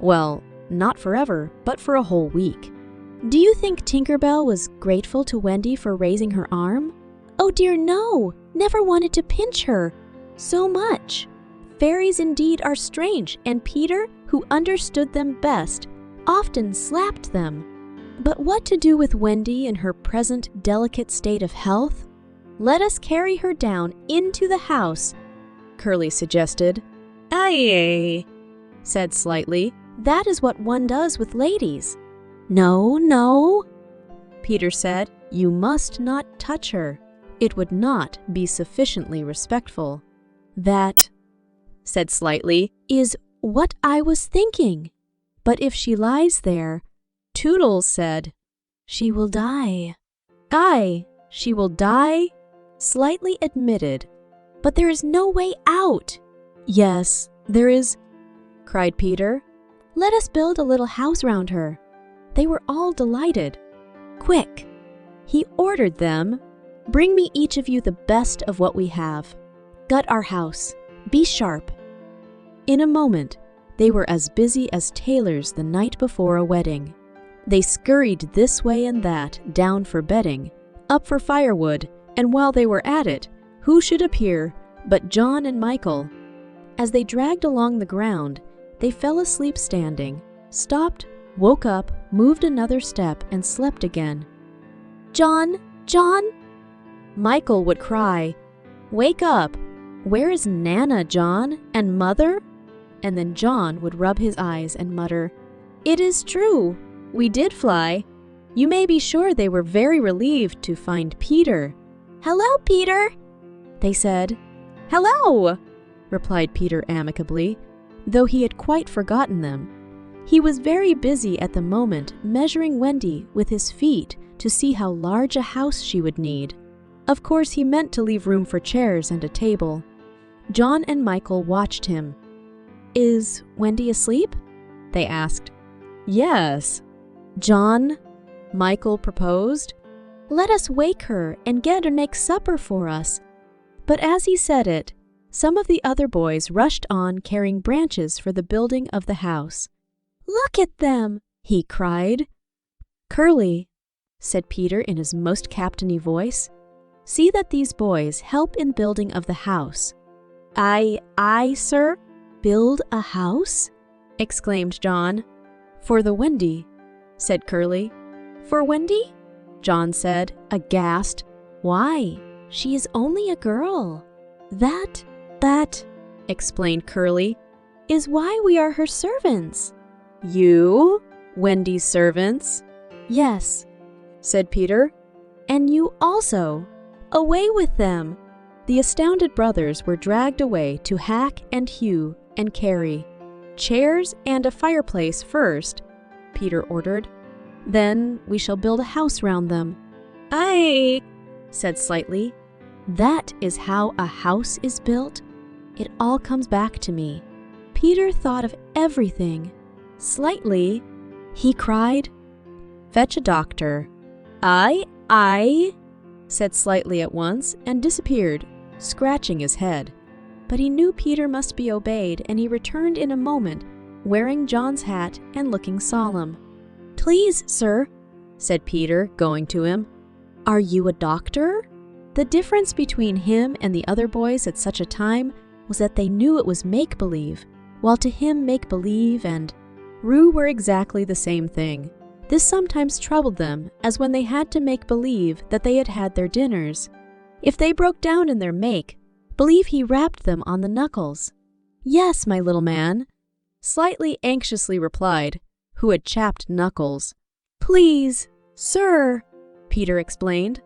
"Well, not forever, but for a whole week." Do you think Tinker Bell was grateful to Wendy for raising her arm? Oh dear no, never wanted to pinch her so much. Fairies indeed are strange, and Peter, who understood them best, often slapped them. But what to do with Wendy in her present delicate state of health? "Let us carry her down into the house," Curly suggested. "Aye," said Slightly. "That is what one does with ladies." "No, no," Peter said. "You must not touch her. It would not be sufficiently respectful." "That," said Slightly, "is what I was thinking. But if she lies there," Toodles said, "she will die." "Aye, she will die," Slightly admitted. "But there is no way out." "Yes, there is," cried Peter. "Let us build a little house round her." They were all delighted. "Quick," he ordered them, "bring me each of you the best of what we have. Gut our house. Be sharp." In a moment, they were as busy as tailors the night before a wedding. They scurried this way and that, down for bedding, up for firewood, and while they were at it, who should appear but John and Michael? As they dragged along the ground, they fell asleep standing, stopped, woke up, moved another step, and slept again. "John, John!" Michael would cry, "Wake up! Where is Nana, John, and Mother?" And then John would rub his eyes and mutter, "It is true, we did fly." You may be sure they were very relieved to find Peter. "Hello, Peter," they said. "Hello," replied Peter amicably, though he had quite forgotten them. He was very busy at the moment measuring Wendy with his feet to see how large a house she would need.
Of course, he meant to leave room for chairs and a table. John and Michael watched him. "Is Wendy asleep?" they asked.
"Yes."
"John," Michael proposed, "let us wake her and get her to make supper for us." But as he said it, some of the other boys rushed on carrying branches for the building of the house. "Look at them!" he cried. "Curly," said Peter in his most captainy voice, "see that these boys help in building of the house." I, sir? Build a house?" exclaimed John. "For the Wendy," said Curly. "For Wendy?" John said, aghast. "Why, she is only a girl." That, explained Curly, "is why we are her servants."
"You? Wendy's servants?"
"Yes,"
said Peter.
"and you also. Away with them." The astounded brothers were dragged away to hack and hew and carry. "Chairs and a fireplace first," Peter ordered. "Then we shall build a house round them."
"I,"
said Slightly. "That is how a house is built? It all comes back to me." Peter thought of everything. "Slightly," he cried. "Fetch a doctor."
I,
said Slightly at once and disappeared, scratching his head. But he knew Peter must be obeyed, and he returned in a moment, wearing John's hat and looking solemn. "Please, sir," said Peter, going to him, "are you a doctor?" The difference between him and the other boys at such a time was that they knew it was make-believe, while to him make-believe and rue were exactly the same thing. This sometimes troubled them, as when they had to make believe that they had had their dinners. If they broke down in their make-believe, he rapped them on the knuckles. "Yes, my little man," Slightly anxiously replied, who had chapped knuckles. "Please, sir," Peter explained,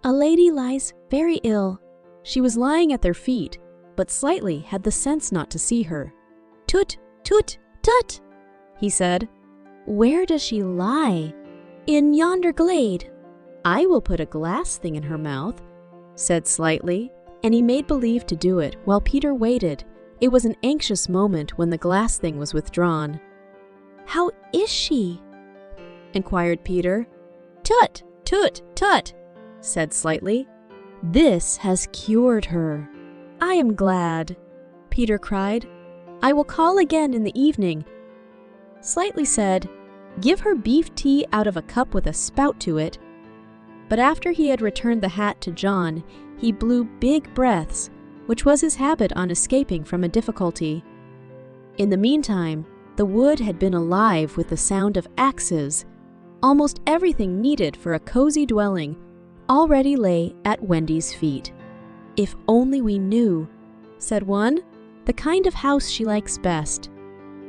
"a lady lies very ill." She was lying at their feet, but Slightly had the sense not to see her. "Tut, tut, tut," he said. "Where does she lie?" "In yonder glade." "I will put a glass thing in her mouth," said Slightly, and he made believe to do it while Peter waited. It was an anxious moment when the glass thing was withdrawn. "How is she?" inquired Peter. "Tut, tut, tut," said Slightly. "This has cured her." "I am glad," Peter cried. "I will call again in the evening." Slightly said, "Give her beef tea out of a cup with a spout to it." But after he had returned the hat to John, he blew big breaths, which was his habit on escaping from a difficulty. In the meantime, the wood had been alive with the sound of axes. Almost everything needed for a cozy dwelling already lay at Wendy's feet. "If only we knew," said one, "the kind of house she likes best."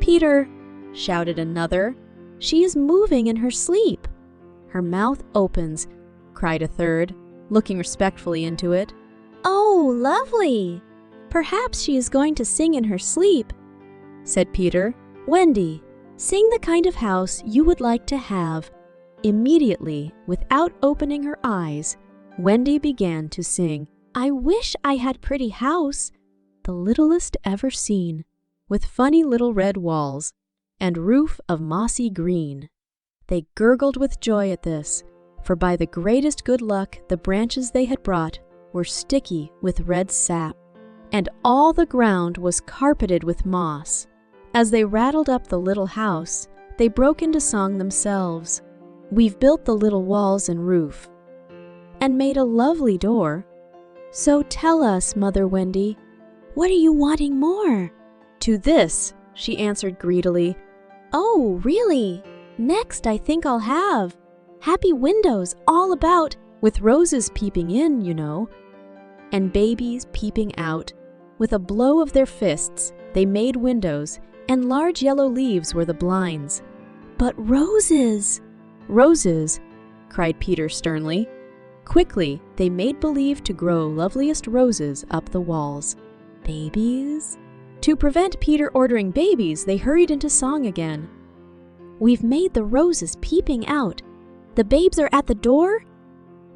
"Peter," shouted another, "she is moving in her sleep." "Her mouth opens," cried a third, looking respectfully into it. "Oh, lovely! Perhaps she is going to sing in her sleep," said Peter. "Wendy, sing the kind of house you would like to have." Immediately, without opening her eyes, Wendy began to sing, "I wish I had pretty house," the littlest ever seen, with funny little red walls, and roof of mossy green. They gurgled with joy at this, for by the greatest good luck the branches they had brought were sticky with red sap, and all the ground was carpeted with moss. As they rattled up the little house, they broke into song themselves. "We've built the little walls and roof, and made a lovely door. So tell us, Mother Wendy, what are you wanting more?" "To this," she answered greedily. "Oh, really? Next I think I'll have happy windows all about, with roses peeping in, you know, and babies peeping out." With a blow of their fists, they made windows, and large yellow leaves were the blinds. "But roses!" "Roses!" cried Peter sternly. Quickly, they made believe to grow loveliest roses up the walls. "Babies?" To prevent Peter ordering babies, they hurried into song again. "We've made the roses peeping out. The babes are at the door?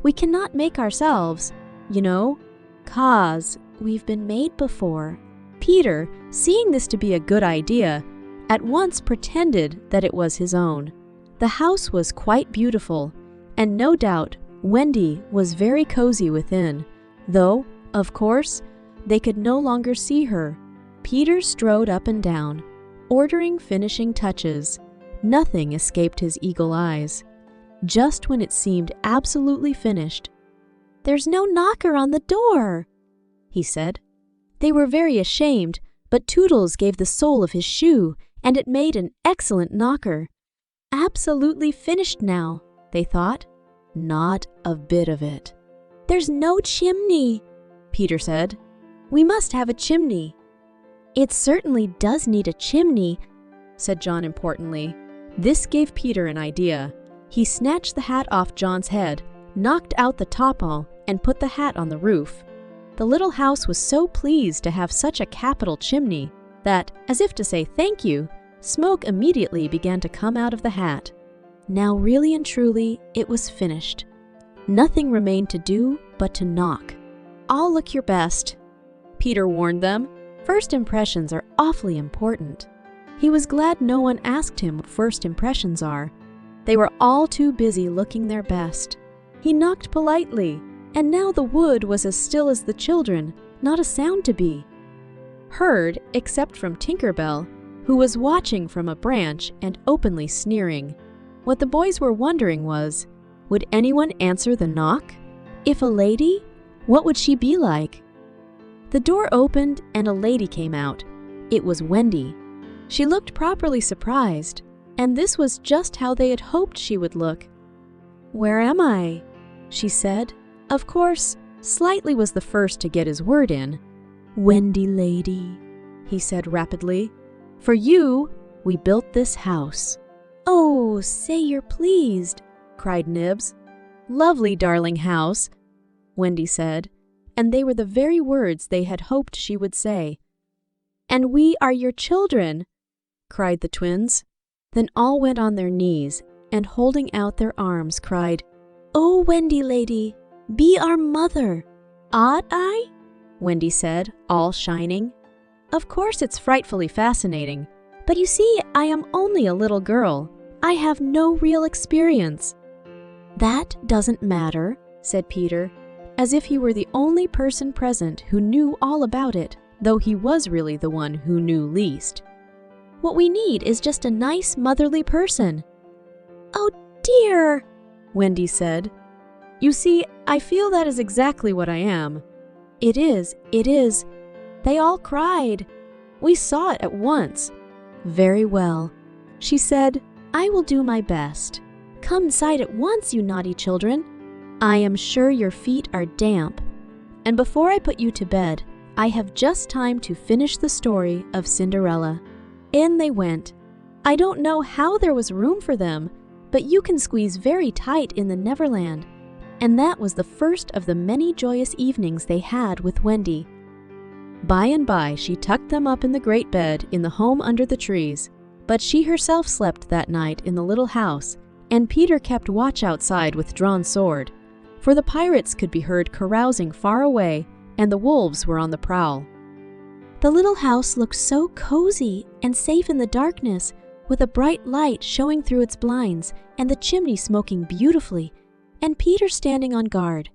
We cannot make ourselves. you know, 'cause we've been made before." Peter, seeing this to be a good idea, at once pretended that it was his own. The house was quite beautiful, and no doubt Wendy was very cozy within, though, of course, they could no longer see her. Peter strode up and down, ordering finishing touches. Nothing escaped his eagle eyes. Just when it seemed absolutely finished, "There's no knocker on the door," he said. They were very ashamed, but Toodles gave the sole of his shoe, and it made an excellent knocker. Absolutely finished now, they thought. Not a bit of it. "There's no chimney," Peter said. "We must have a chimney." "It certainly does need a chimney," said John importantly. This gave Peter an idea. He snatched the hat off John's head, knocked out the topall, and put the hat on the roof. The little house was so pleased to have such a capital chimney that, as if to say thank you, smoke immediately began to come out of the hat. Now really and truly it was finished. Nothing remained to do but to knock. "I'll look your best," Peter warned them. First impressions are awfully important. He was glad no one asked him what first impressions are. They were all too busy looking their best. He knocked politely, and now the wood was as still as the children, not a sound to be heard except from Tinker Bell, who was watching from a branch and openly sneering. What the boys were wondering was, would anyone answer the knock? If a lady, what would she be like? The door opened and a lady came out. It was Wendy. She looked properly surprised, and this was just how they had hoped she would look. "Where am I?" she said. Of course, Slightly was the first to get his word in. "Wendy lady," he said rapidly, "for you, we built this house." "Oh, say you're pleased," cried Nibs. "Lovely darling house," Wendy said, and they were the very words they had hoped she would say. "And we are your children," cried the twins. Then all went on their knees, and holding out their arms cried, "Oh, Wendy lady, be our mother." "Ought I?" Wendy said, all shining. "Of course it's frightfully fascinating, but you see I am only a little girl. I have no real experience." "That doesn't matter," said Peter, as if he were the only person present who knew all about it, though he was really the one who knew least. "What we need is just a nice motherly person." "Oh dear," Wendy said. "You see, I feel that is exactly what I am." It is. They all cried. We saw it at once. "Very well," she said, "I will do my best. Come inside at once, you naughty children. I am sure your feet are damp. And before I put you to bed, I have just time to finish the story of Cinderella." In they went. I don't know how there was room for them, but you can squeeze very tight in the Neverland. And that was the first of the many joyous evenings they had with Wendy. By and by, she tucked them up in the great bed in the home under the trees, but she herself slept that night in the little house, and Peter kept watch outside with drawn sword, for the pirates could be heard carousing far away, and the wolves were on the prowl. The little house looked so cozy and safe in the darkness, with a bright light showing through its blinds and the chimney smoking beautifully, and Peter standing on guard.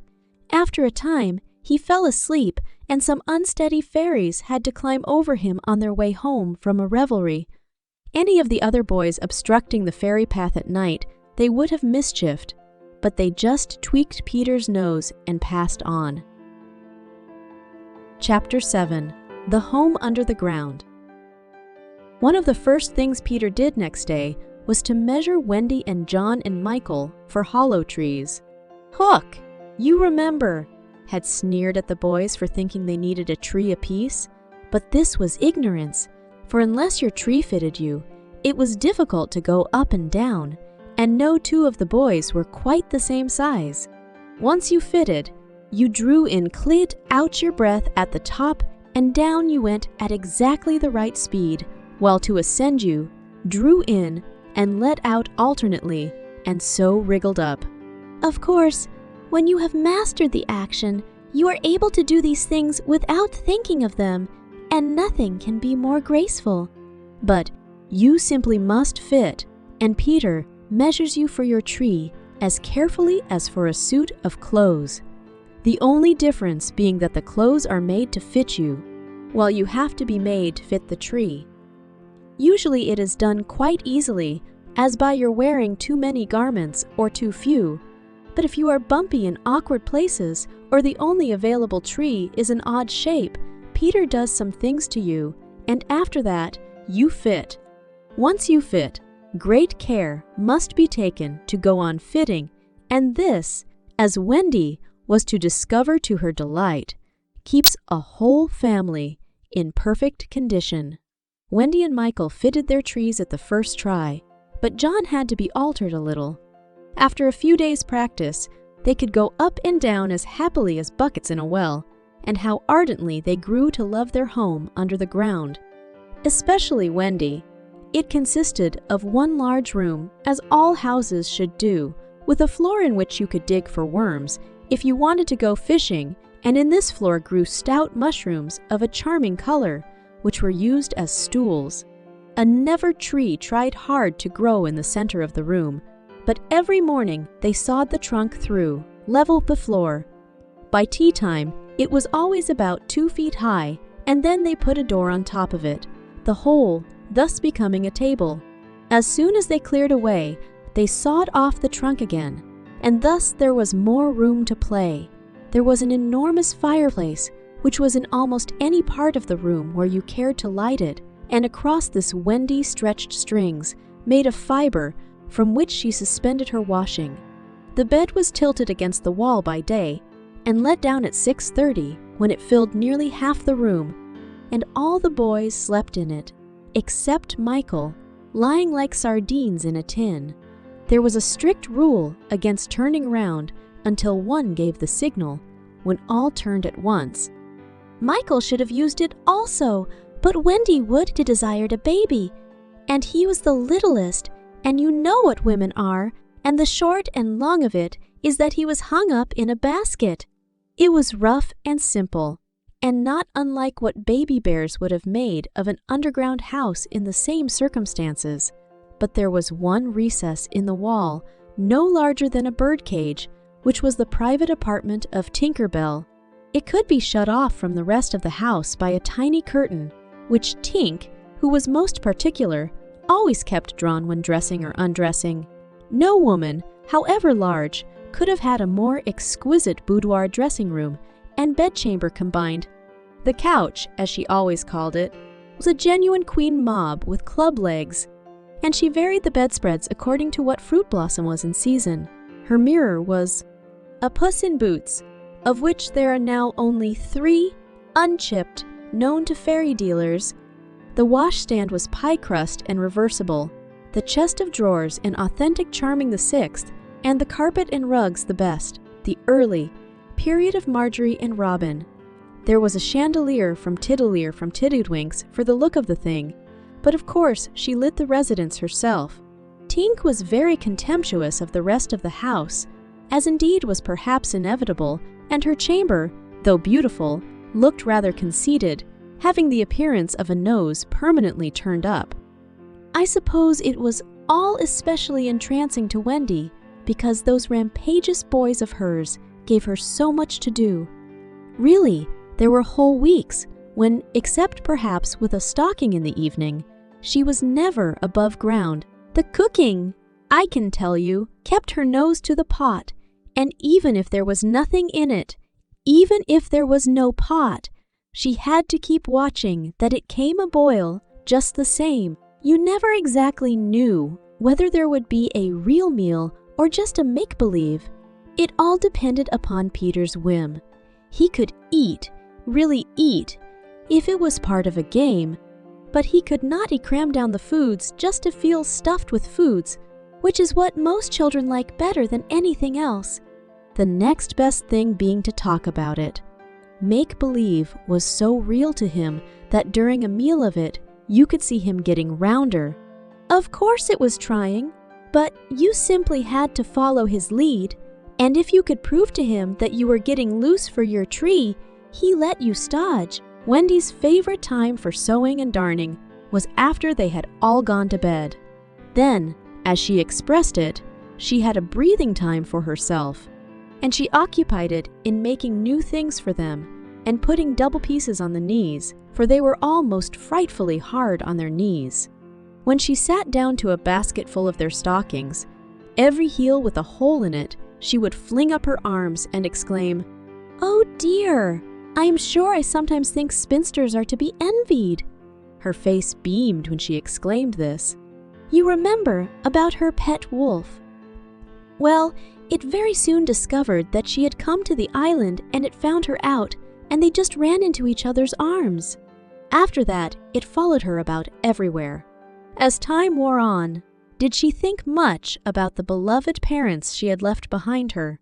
After a time, he fell asleep, and some unsteady fairies had to climb over him on their way home from a revelry. Any of the other boys obstructing the fairy path at night, they would have mischiefed, but they just tweaked Peter's nose and passed on. Chapter 7. The Home Under the Ground. One of the first things Peter did next day was to measure Wendy and John and Michael for hollow trees. "Hook, you remember," had sneered at the boys for thinking they needed a tree apiece. But this was ignorance, for unless your tree fitted you, it was difficult to go up and down, and no two of the boys were quite the same size. Once you fitted, you drew in clit out your breath at the top, and down you went at exactly the right speed, while to ascend you drew in and let out alternately, and so wriggled up. Of course, when you have mastered the action, You are able to do these things without thinking of them, and nothing can be more graceful. But you simply must fit, and Peter measures you for your tree as carefully as for a suit of clothes. The only difference being that the clothes are made to fit you, while you have to be made to fit the tree. Usually it is done quite easily, as by your wearing too many garments or too few. But if you are bumpy in awkward places, or the only available tree is an odd shape, Peter does some things to you, and after that, you fit. Once you fit, great care must be taken to go on fitting, and this, as Wendy was to discover to her delight, keeps a whole family in perfect condition. Wendy and Michael fitted their trees at the first try, but John had to be altered a little. After a few days' practice, they could go up and down as happily as buckets in a well, and how ardently they grew to love their home under the ground. Especially Wendy. It consisted of one large room, as all houses should do, with a floor in which you could dig for worms if you wanted to go fishing, and in this floor grew stout mushrooms of a charming color, which were used as stools. A never tree tried hard to grow in the center of the room, but every morning they sawed the trunk through, leveled the floor. By tea time, it was always about 2 feet high, and then they put a door on top of it, the whole thus becoming a table. As soon as they cleared away, they sawed off the trunk again, and thus there was more room to play. There was an enormous fireplace, which was in almost any part of the room where you cared to light it, and across this Wendy stretched strings, made of fiber, from which she suspended her washing. The bed was tilted against the wall by day, and let down at 6:30, when it filled nearly half the room, and all the boys slept in it, except Michael, lying like sardines in a tin. There was a strict rule against turning round until one gave the signal, when all turned at once. Michael should have used it also, but Wendy would have desired a baby, and he was the littlest, and you know what women are, and the short and long of it is that he was hung up in a basket. It was rough and simple, and not unlike what baby bears would have made of an underground house in the same circumstances. But there was one recess in the wall, no larger than a bird cage, which was the private apartment of Tinker Bell. It could be shut off from the rest of the house by a tiny curtain, which Tink, who was most particular, always kept drawn when dressing or undressing. No woman, however large, could have had a more exquisite boudoir dressing room and bedchamber combined. The couch, as she always called it, was a genuine queen mob with club legs, and she varied the bedspreads according to what fruit blossom was in season. Her mirror was a Puss in Boots, of which there are now only 3, unchipped, known to fairy dealers. The washstand was pie crust and reversible, the chest of drawers an authentic Charming VI, and the carpet and rugs the best, the early period of Marjorie and Robin. There was a chandelier from Tiddledywinks for the look of the thing, but of course she lit the residence herself. Tink was very contemptuous of the rest of the house, as indeed was perhaps inevitable, and her chamber, though beautiful, looked rather conceited, having the appearance of a nose permanently turned up. I suppose it was all especially entrancing to Wendy, because those rampageous boys of hers gave her so much to do. Really, there were whole weeks when, except perhaps with a stocking in the evening, she was never above ground. The cooking, I can tell you, kept her nose to the pot, and even if there was nothing in it, even if there was no pot, she had to keep watching that it came a boil just the same. You never exactly knew whether there would be a real meal or just a make-believe. It all depended upon Peter's whim. He could eat, really eat, if it was part of a game, but he could not cram down the foods just to feel stuffed with foods, which is what most children like better than anything else. The next best thing being to talk about it. Make-believe was so real to him that during a meal of it, you could see him getting rounder. Of course it was trying, but you simply had to follow his lead, And if you could prove to him that you were getting loose for your tree, he let you stodge. Wendy's favorite time for sewing and darning was after they had all gone to bed. Then, as she expressed it, she had a breathing time for herself, and she occupied it in making new things for them and putting double pieces on the knees, for they were all most frightfully hard on their knees. When she sat down to a basket full of their stockings, every heel with a hole in it, she would fling up her arms and exclaim, "Oh dear! I am sure I sometimes think spinsters are to be envied." Her face beamed when she exclaimed this. You remember about her pet wolf? Well, it very soon discovered that she had come to the island and it found her out, and they just ran into each other's arms. After that, it followed her about everywhere. As time wore on, did she think much about the beloved parents she had left behind her?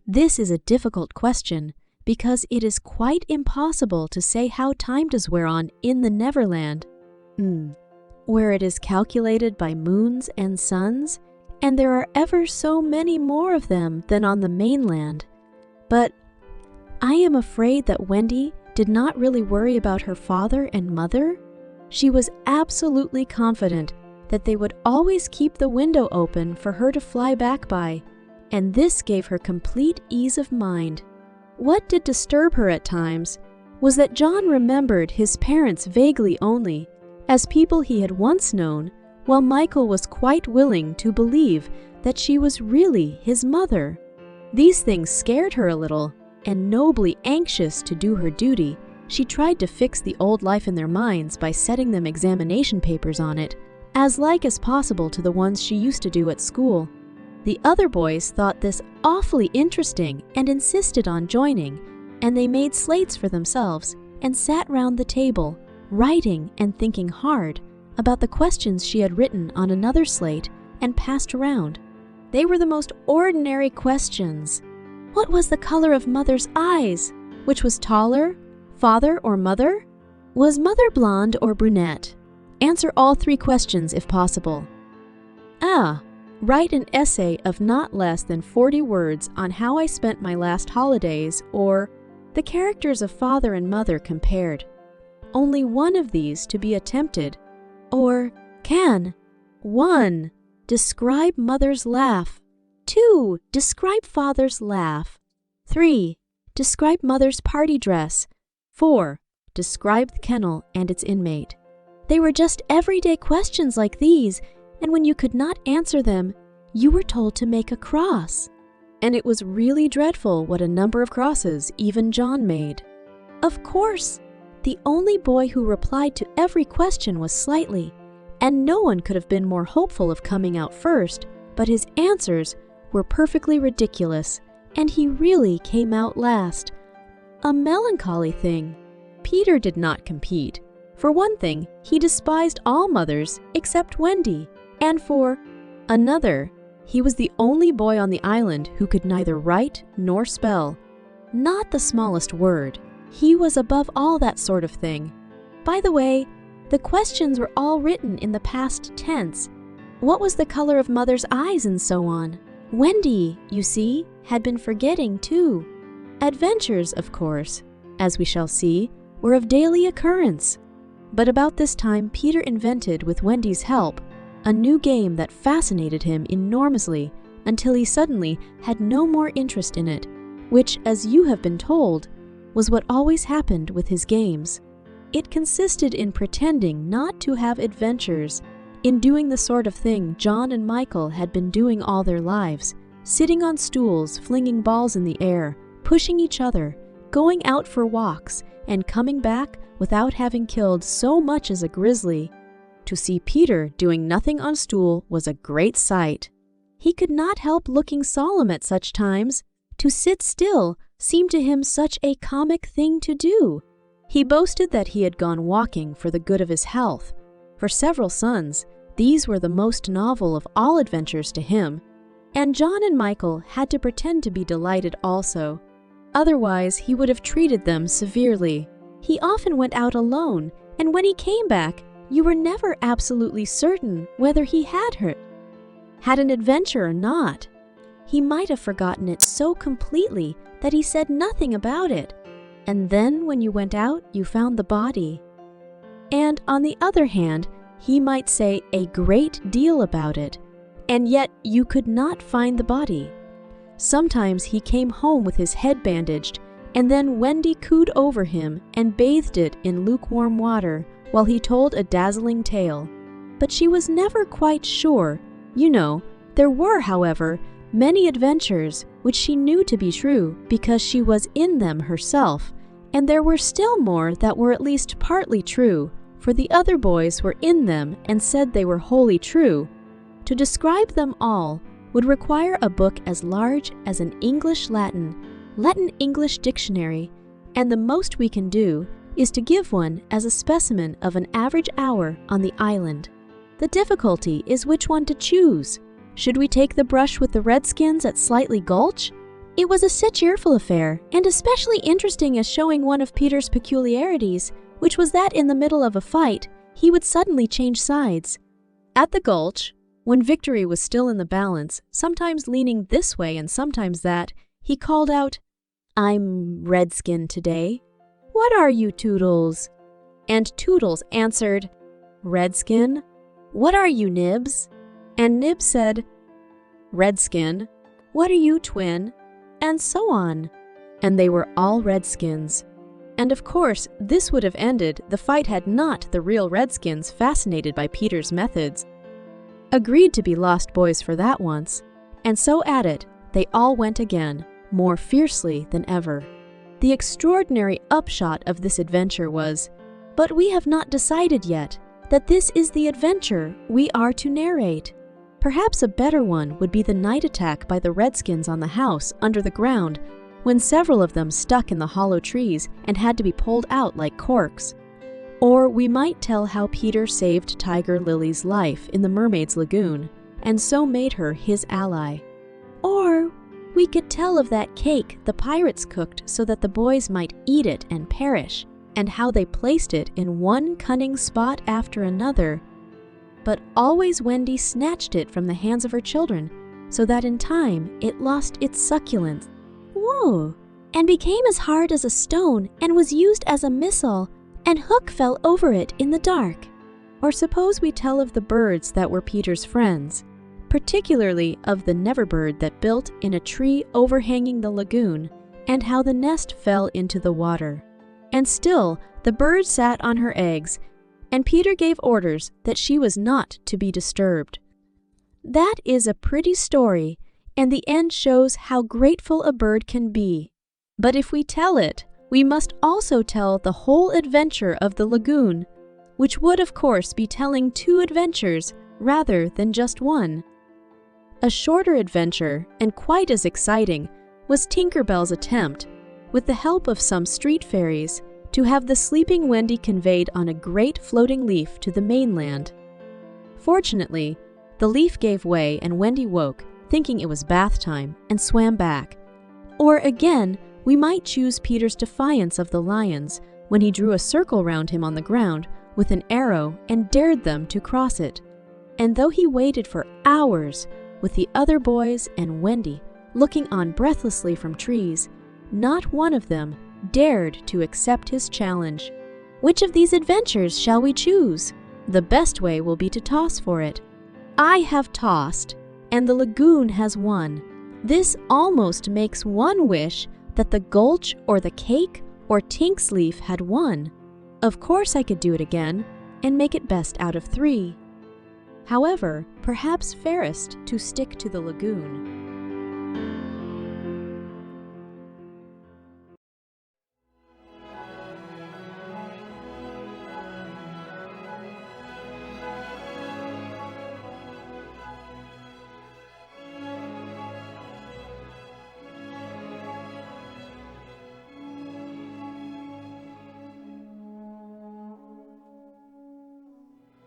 This is a difficult question, because it is quite impossible to say how time does wear on in the Neverland, where it is calculated by moons and suns, and there are ever so many more of them than on the mainland. But I am afraid that Wendy did not really worry about her father and mother. She was absolutely confident that they would always keep the window open for her to fly back by, and this gave her complete ease of mind. What did disturb her at times was that John remembered his parents vaguely only, as people he had once known, while Michael was quite willing to believe that she was really his mother. These things scared her a little, and nobly anxious to do her duty, she tried to fix the old life in their minds by setting them examination papers on it, as like as possible to the ones she used to do at school. The other boys thought this awfully interesting and insisted on joining, and they made slates for themselves and sat round the table, writing and thinking hard about the questions she had written on another slate and passed around. They were the most ordinary questions. What was the color of Mother's eyes? Which was taller, father or mother? Was Mother blonde or brunette? Answer all 3 questions if possible. Write an essay of not less than 40 words on how I spent my last holidays, or the characters of father and mother compared. Only one of these to be attempted. Or can 1. Describe mother's laugh. 2. Describe father's laugh. 3. Describe mother's party dress. 4. Describe the kennel and its inmate. They were just everyday questions like these, and when you could not answer them, you were told to make a cross. And it was really dreadful what a number of crosses even John made. Of course, the only boy who replied to every question was Slightly, and no one could have been more hopeful of coming out first, but his answers were perfectly ridiculous, and he really came out last. A melancholy thing. Peter did not compete. For one thing, he despised all mothers except Wendy, and for another, he was the only boy on the island who could neither write nor spell. Not the smallest word. He was above all that sort of thing. By the way, the questions were all written in the past tense. What was the color of Mother's eyes and so on? Wendy, you see, had been forgetting too. Adventures, of course, as we shall see, were of daily occurrence. But about this time, Peter invented, with Wendy's help, a new game that fascinated him enormously until he suddenly had no more interest in it, which, as you have been told, was what always happened with his games. It consisted in pretending not to have adventures, in doing the sort of thing John and Michael had been doing all their lives, sitting on stools, flinging balls in the air, pushing each other, going out for walks, and coming back without having killed so much as a grizzly. To see Peter doing nothing on stool was a great sight. He could not help looking solemn at such times. To sit still seemed to him such a comic thing to do. He boasted that he had gone walking for the good of his health. For several sons, these were the most novel of all adventures to him, and John and Michael had to pretend to be delighted also. Otherwise, he would have treated them severely. He often went out alone, and when he came back, you were never absolutely certain whether he had an adventure or not. he might have forgotten it so completely that he said nothing about it. And then when you went out, you found the body. And on the other hand, he might say a great deal about it, and yet you could not find the body. Sometimes he came home with his head bandaged, and then Wendy cooed over him and bathed it in lukewarm water while he told a dazzling tale. But she was never quite sure. You know, there were, however, many adventures which she knew to be true because she was in them herself, and there were still more that were at least partly true, for the other boys were in them and said they were wholly true. To describe them all would require a book as large as an Latin-English dictionary, and the most we can do is to give one as a specimen of an average hour on the island. The difficulty is which one to choose. Should we take the brush with the Redskins at Slightly Gulch? It was a cheerful affair, and especially interesting as showing one of Peter's peculiarities, which was that in the middle of a fight, he would suddenly change sides. At the Gulch, when victory was still in the balance, sometimes leaning this way and sometimes that, he called out, "I'm Redskin today." "What are you, Toodles?" And Toodles answered, "Redskin." "What are you, Nibs?" And Nibs said, "Redskin." "What are you, Twin?" And so on. And they were all Redskins. And of course, this would have ended the fight had not the real Redskins, fascinated by Peter's methods, agreed to be lost boys for that once. And so at it, they all went again, more fiercely than ever. The extraordinary upshot of this adventure was, but we have not decided yet that this is the adventure we are to narrate. Perhaps a better one would be the night attack by the Redskins on the house under the ground, when several of them stuck in the hollow trees and had to be pulled out like corks. Or we might tell how Peter saved Tiger Lily's life in the Mermaid's Lagoon, and so made her his ally. Or we could tell of that cake the pirates cooked so that the boys might eat it and perish, and how they placed it in one cunning spot after another. But always Wendy snatched it from the hands of her children, so that in time it lost its succulence. Whoa! And became as hard as a stone, and was used as a missile, and Hook fell over it in the dark. Or suppose we tell of the birds that were Peter's friends, particularly of the Never bird that built in a tree overhanging the lagoon, and how the nest fell into the water. And still the bird sat on her eggs, and Peter gave orders that she was not to be disturbed. That is a pretty story, and the end shows how grateful a bird can be. But if we tell it, we must also tell the whole adventure of the lagoon, which would of course be telling two adventures rather than just one. A shorter adventure, and quite as exciting, was Tinker Bell's attempt, with the help of some street fairies, to have the sleeping Wendy conveyed on a great floating leaf to the mainland. Fortunately, the leaf gave way and Wendy woke, thinking it was bath time, and swam back. Or again, we might choose Peter's defiance of the lions when he drew a circle round him on the ground with an arrow and dared them to cross it. And though he waited for hours, with the other boys and Wendy looking on breathlessly from trees, not one of them dared to accept his challenge. Which of these adventures shall we choose? The best way will be to toss for it. I have tossed, and the lagoon has won. This almost makes one wish that the Gulch or the cake or Tink's leaf had won. Of course I could do it again and make it best out of 3. However, perhaps fairest to stick to the lagoon.